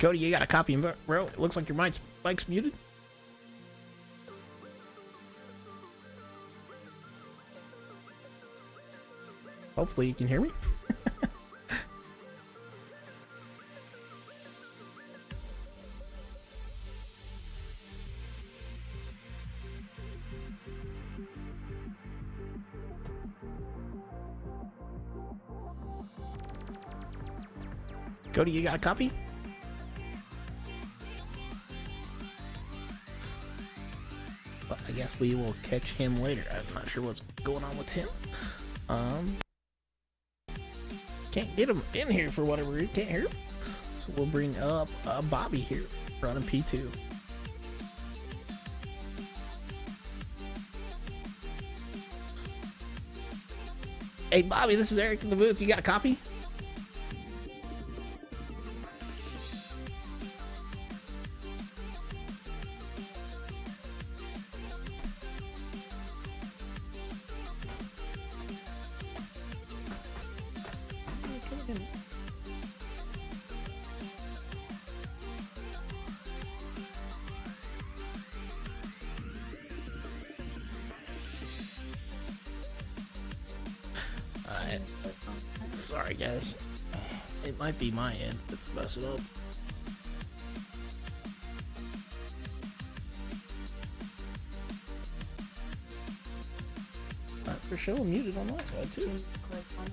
Cody, you got a copy, bro? It looks like your mic's muted. Hopefully you can hear me. Cody, you got a copy? Well, I guess we will catch him later. I'm not sure what's going on with him. Can't get him in here for whatever reason. Can't hear him. So we'll bring up Bobby here, running P2. Hey, Bobby, this is Eric in the booth. You got a copy? Sorry, guys. It might be my end that's messing up. For sure, muted on my side too. Click on it.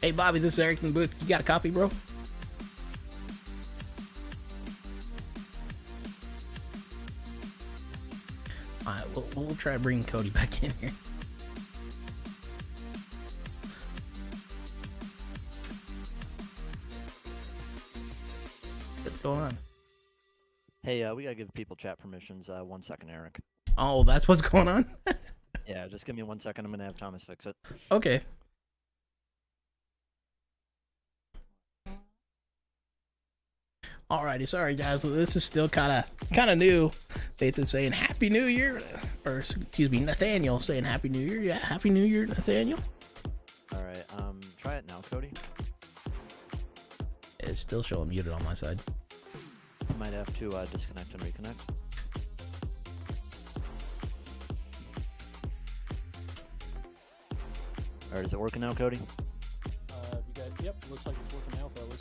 Hey, Bobby, this is Eric in the booth. You got a copy, bro? Alright, we'll try to bring Cody back in here. What's going on? Hey, we gotta give people chat permissions. 1 second, Eric. Oh, that's what's going on? Yeah, just give me 1 second. I'm gonna have Thomas fix it. Okay. Alrighty, sorry guys. So this is still kind of new. Nathan saying Happy New Year, or excuse me, Nathaniel saying Happy New Year. Yeah, Happy New Year, Nathaniel. All right, try it now, Cody. It's still showing muted on my side. You might have to disconnect and reconnect. All right, is it working now, Cody? Yep, looks like it's working now, fellas.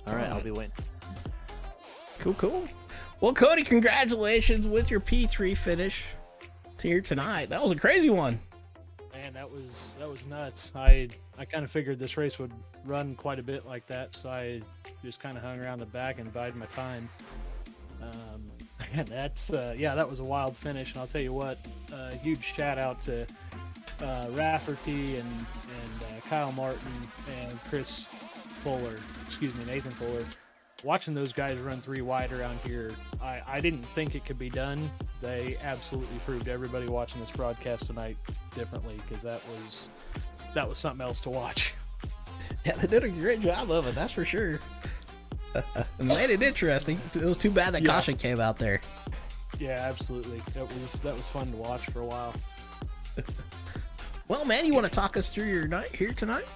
All right, I'll be waiting. Cool. Well, Cody, congratulations with your P3 finish here tonight. That was a crazy one. Man, that that was nuts. I kind of figured this race would run quite a bit like that, so I just kind of hung around the back and bided my time. And that's yeah, that was a wild finish. And I'll tell you what, huge shout out to Rafferty and Kyle Martin and Nathan Fuller. Watching those guys run 3 wide around here, I didn't think it could be done. They absolutely proved everybody watching this broadcast tonight differently, because that was something else to watch. Yeah, they did a great job of it, that's for sure. And made it interesting. It was too bad that caution came out there. Yeah, absolutely. That was fun to watch for a while. Well, man, you want to talk us through your night here tonight?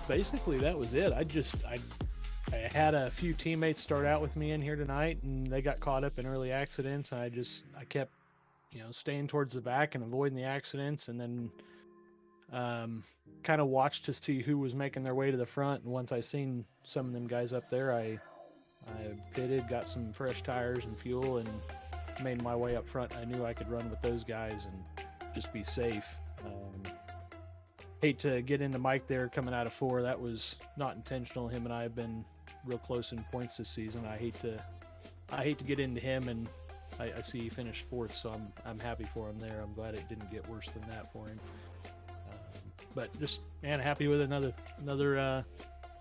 Basically that was it. I had a few teammates start out with me in here tonight, and they got caught up in early accidents, and I kept, staying towards the back and avoiding the accidents, and then kind of watched to see who was making their way to the front. And once I seen some of them guys up there, I pitted, got some fresh tires and fuel, and made my way up front. I knew I could run with those guys and just be safe. Hate to get into Mike there coming out of 4. That was not intentional. Him and I have been real close in points this season. I hate to get into him, and I see he finished 4th, so I'm happy for him there. I'm glad it didn't get worse than that for him. But just, man, happy with another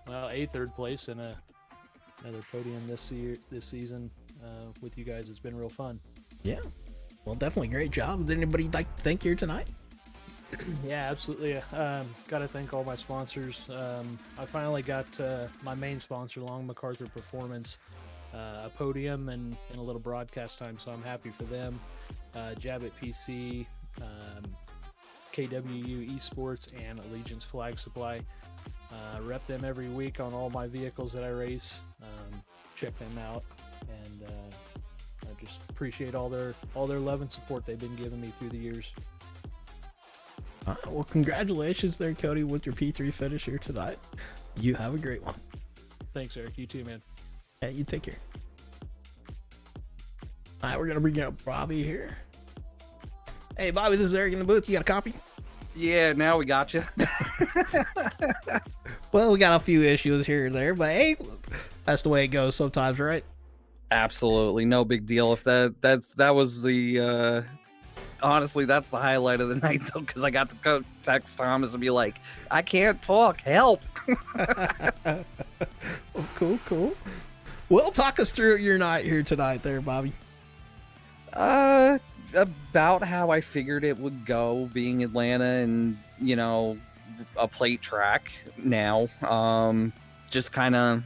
3rd place and another podium this season with you guys. It's been real fun. Yeah, well, definitely great job. Did anybody like to thank you tonight? Yeah, absolutely. Got to thank all my sponsors. I finally got my main sponsor, Long MacArthur Performance, a podium and a little broadcast time, so I'm happy for them. Jabit PC, KWU Esports, and Allegiance Flag Supply. Rep them every week on all my vehicles that I race. Check them out, and I just appreciate all their love and support they've been giving me through the years. Well, congratulations there, Cody, with your P3 finish here tonight. You have a great one. Thanks, Eric. You too, man. Yeah, you take care. All right, we're gonna bring out Bobby here. Hey, Bobby, this is Eric in the booth. You got a copy? Yeah, now we got you. Well, we got a few issues here and there, but hey, that's the way it goes sometimes, right? Absolutely, no big deal. If that was the honestly, that's the highlight of the night, though, because I got to go text Thomas and be like, I can't talk, help. Oh, cool. Well, talk us through your night here tonight there, Bobby. About how I figured it would go, being Atlanta and, a plate track now. Just kind of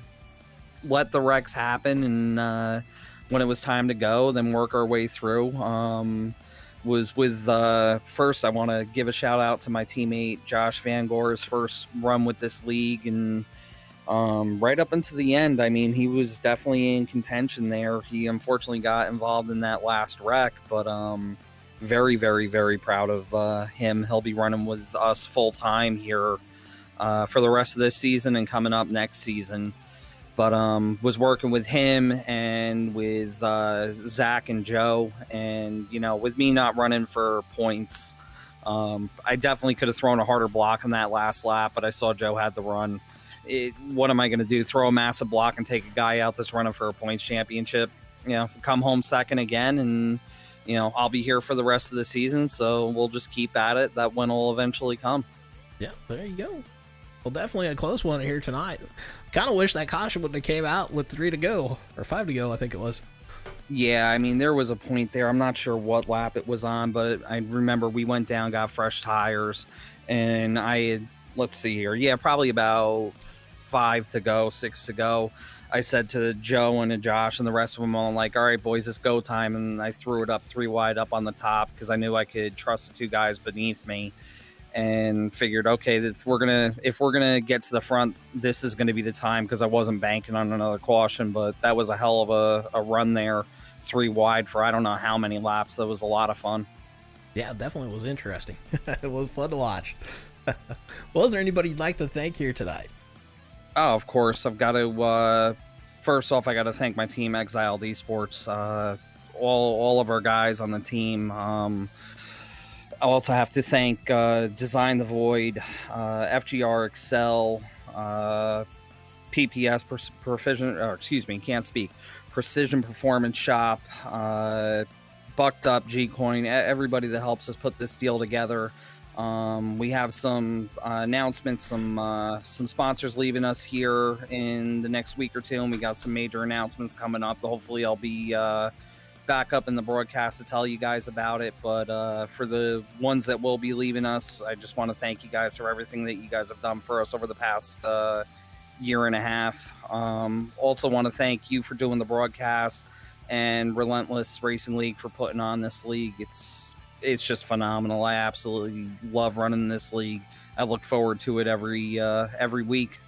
let the wrecks happen, and when it was time to go, then work our way through. Was with first I want to give a shout out to my teammate Josh Van Gore's first run with this league, and right up until the end, I mean, he was definitely in contention there. He unfortunately got involved in that last wreck, but very, very, very proud of him. He'll be running with us full time here for the rest of this season and coming up next season. But was working with him and with Zach and Joe, and with me not running for points, I definitely could have thrown a harder block on that last lap, but I saw Joe had the run. What am I going to do? Throw a massive block and take a guy out that's running for a points championship? Come home second again, and I'll be here for the rest of the season. So we'll just keep at it. That win will eventually come. Yeah, there you go. Well, definitely a close one here tonight. Kind of wish that caution wouldn't have came out with 3 to go, or 5 to go, I think it was. Yeah, I mean, there was a point there. I'm not sure what lap it was on, but I remember we went down, got fresh tires, and I had, let's see here, yeah, probably about 5 to go, 6 to go. I said to Joe and to Josh and the rest of them, all, I'm like, all right, boys, it's go time, and I threw it up 3 wide up on the top because I knew I could trust the 2 guys beneath me. And figured, okay, if we're gonna get to the front, this is gonna be the time, because I wasn't banking on another caution. But that was a hell of a run there, 3 wide for I don't know how many laps. That was a lot of fun. Yeah, it definitely was interesting. It was fun to watch. Well, is there anybody you'd like to thank here tonight? Oh, of course, I've got to. First off, I got to thank my team, Exiled Esports. All of our guys on the team. I also have to thank Design the Void, FGR Excel, PPS Precision, or excuse me, can't speak. Precision Performance Shop, Bucked Up, G-Coin, everybody that helps us put this deal together. We have some announcements, some sponsors leaving us here in the next week or two, and we got some major announcements coming up. Hopefully, I'll be back up in the broadcast to tell you guys about it. But for the ones that will be leaving us, I just want to thank you guys for everything that you guys have done for us over the past year and a half. Also want to thank you for doing the broadcast, and Relentless Racing League for putting on this league. It's just phenomenal. I absolutely love running this league. I look forward to it every week.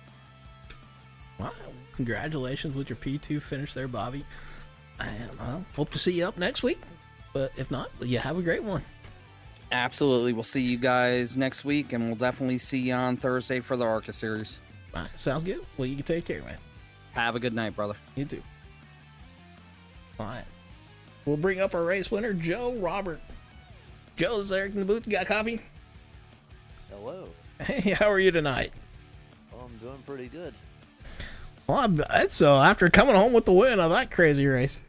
Wow, congratulations with your P2 finish there, Bobby. And hope to see you up next week. But if not, you have a great one. Absolutely. We'll see you guys next week, and we'll definitely see you on Thursday for the ARCA series. All right, sounds good. Well, you can take care, man. Have a good night, brother. You too. All right. We'll bring up our race winner, Joe Robert. Joe's there in the booth. You got a copy? Hello. Hey, how are you tonight? Oh, I'm doing pretty good. Well, I bet so. After coming home with the win of that crazy race.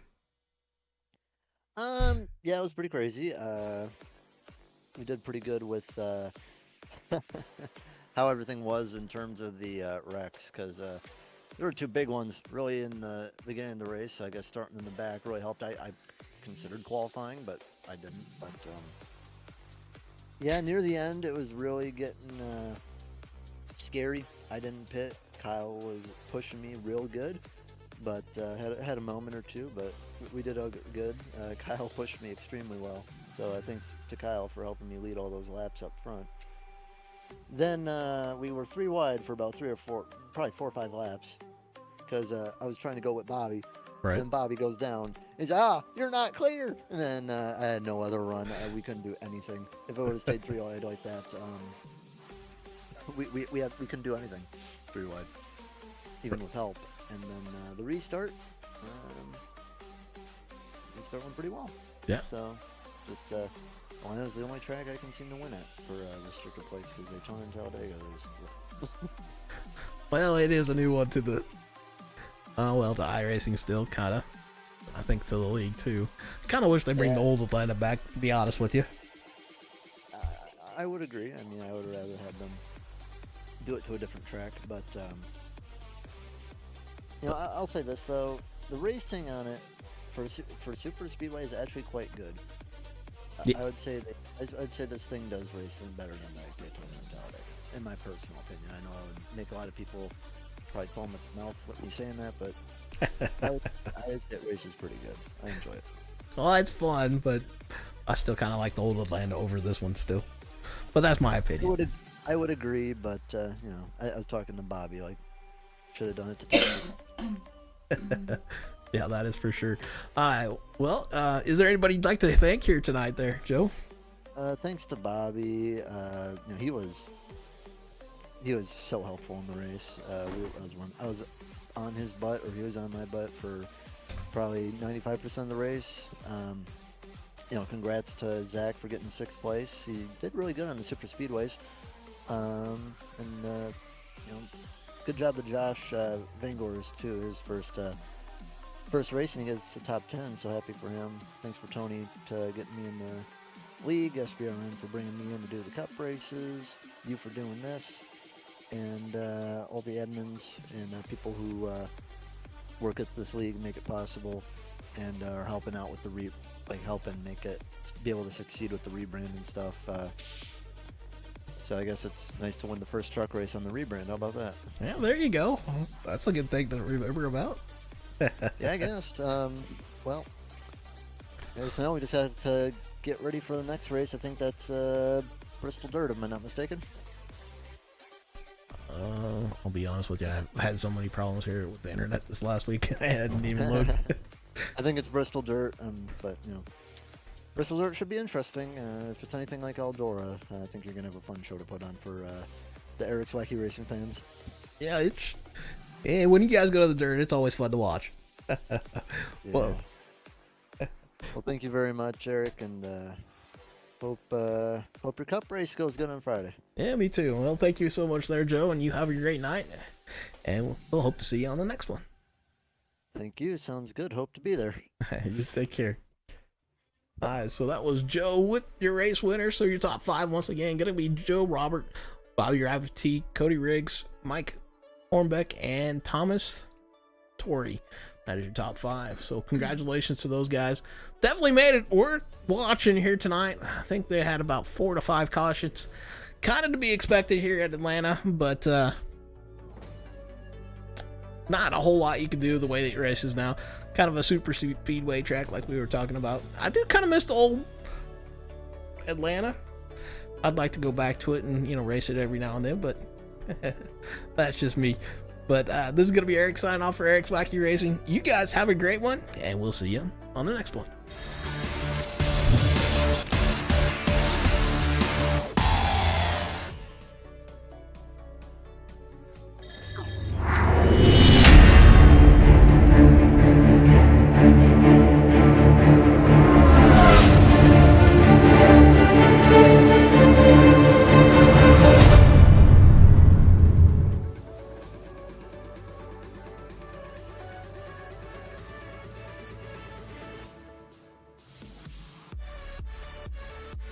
Yeah, it was pretty crazy. We did pretty good with how everything was in terms of the wrecks, because there were two big ones really in the beginning of the race. So I guess starting in the back really helped. I considered qualifying, but I didn't. But yeah, near the end, it was really getting scary. I didn't pit. Kyle was pushing me real good, but had a moment or two, but we did all good. Kyle pushed me extremely well, so thanks to Kyle for helping me lead all those laps up front. Then we were 3 wide for about 3 or 4, probably 4 or 5 laps, because I was trying to go with Bobby. Right. Then Bobby goes down. He's you're not clear. And then I had no other run. We couldn't do anything. If it would have stayed 3 wide like that, we couldn't do anything 3 wide, even with help. And then the restart went pretty well. Yeah. So just Atlanta's the only track I can seem to win at for restrictor plates, because Daytona and Talladega is. Well, it is a new one to the to iRacing still, kind of. I think to the league too. Kind of wish they bring the old Atlanta back, to be honest with you. I would agree. I mean, I would rather have them do it to a different track, but you know, I'll say this though: the racing on it for super speedway is actually quite good. Yeah. I would say this thing does racing better than like Daytona and Talladega, in my personal opinion. I know I would make a lot of people probably foam at the mouth with me saying that, but I think race is pretty good. I enjoy it. Well, it's fun, but I still kind of like the old Atlanta over this one still. But that's my opinion. I would agree, but you know, I was talking to Bobby, like, should have done it to Texas. Yeah, that is for sure. Well, is there anybody you'd like to thank here tonight there, Joe? Thanks to Bobby. You know, he was so helpful in the race. I was on his butt, or he was on my butt for probably 95% of the race. You know, congrats to Zach for getting 6th place. He did really good on the super speedways. You know, good job to Josh Vangors too. His first race, and he gets the top 10. So happy for him. Thanks for Tony to getting me in the league. SBRN for bringing me in to do the cup races. You for doing this, and all the admins and people who work at this league, make it possible, and are helping out with the helping make it be able to succeed with the rebrand and stuff. So I guess it's nice to win the first truck race on the rebrand. How about that? Yeah, there you go. That's a good thing to remember about. Yeah, I guess. Well, I guess now we just have to get ready for the next race. I think that's Bristol Dirt, if I'm not mistaken. I'll be honest with you. I've had so many problems here with the internet this last week. I hadn't even looked. I think it's Bristol Dirt, but you know, Bristol Dirt should be interesting. If it's anything like Eldora, I think you're gonna have a fun show to put on for the Eric's Wacky Racing fans. Yeah, when you guys go to the dirt, it's always fun to watch. Yeah. Well, thank you very much, Eric, and Hope your cup race goes good on Friday. Yeah, me too. Well, thank you so much there, Joe, and you have a great night. And we'll hope to see you on the next one. Thank you. Sounds good. Hope to be there. You take care. All right, so that was Joe with your race winner. So your top 5 once again going to be Joe, Robert, Bobby Rafferty, Cody Riggs, Mike Hornbeck, and Thomas Torrey. That is your top 5. So congratulations to those guys. Definitely made it worth watching here tonight. I think they had about 4 to 5 cautions. Kind of to be expected here at Atlanta, but not a whole lot you can do the way that it races now. Kind of a super speedway track like we were talking about. I do kind of miss the old Atlanta. I'd like to go back to it and, race it every now and then, but that's just me. But this is going to be Eric signing off for Eric's Wacky Racing. You guys have a great one, and we'll see you on the next one.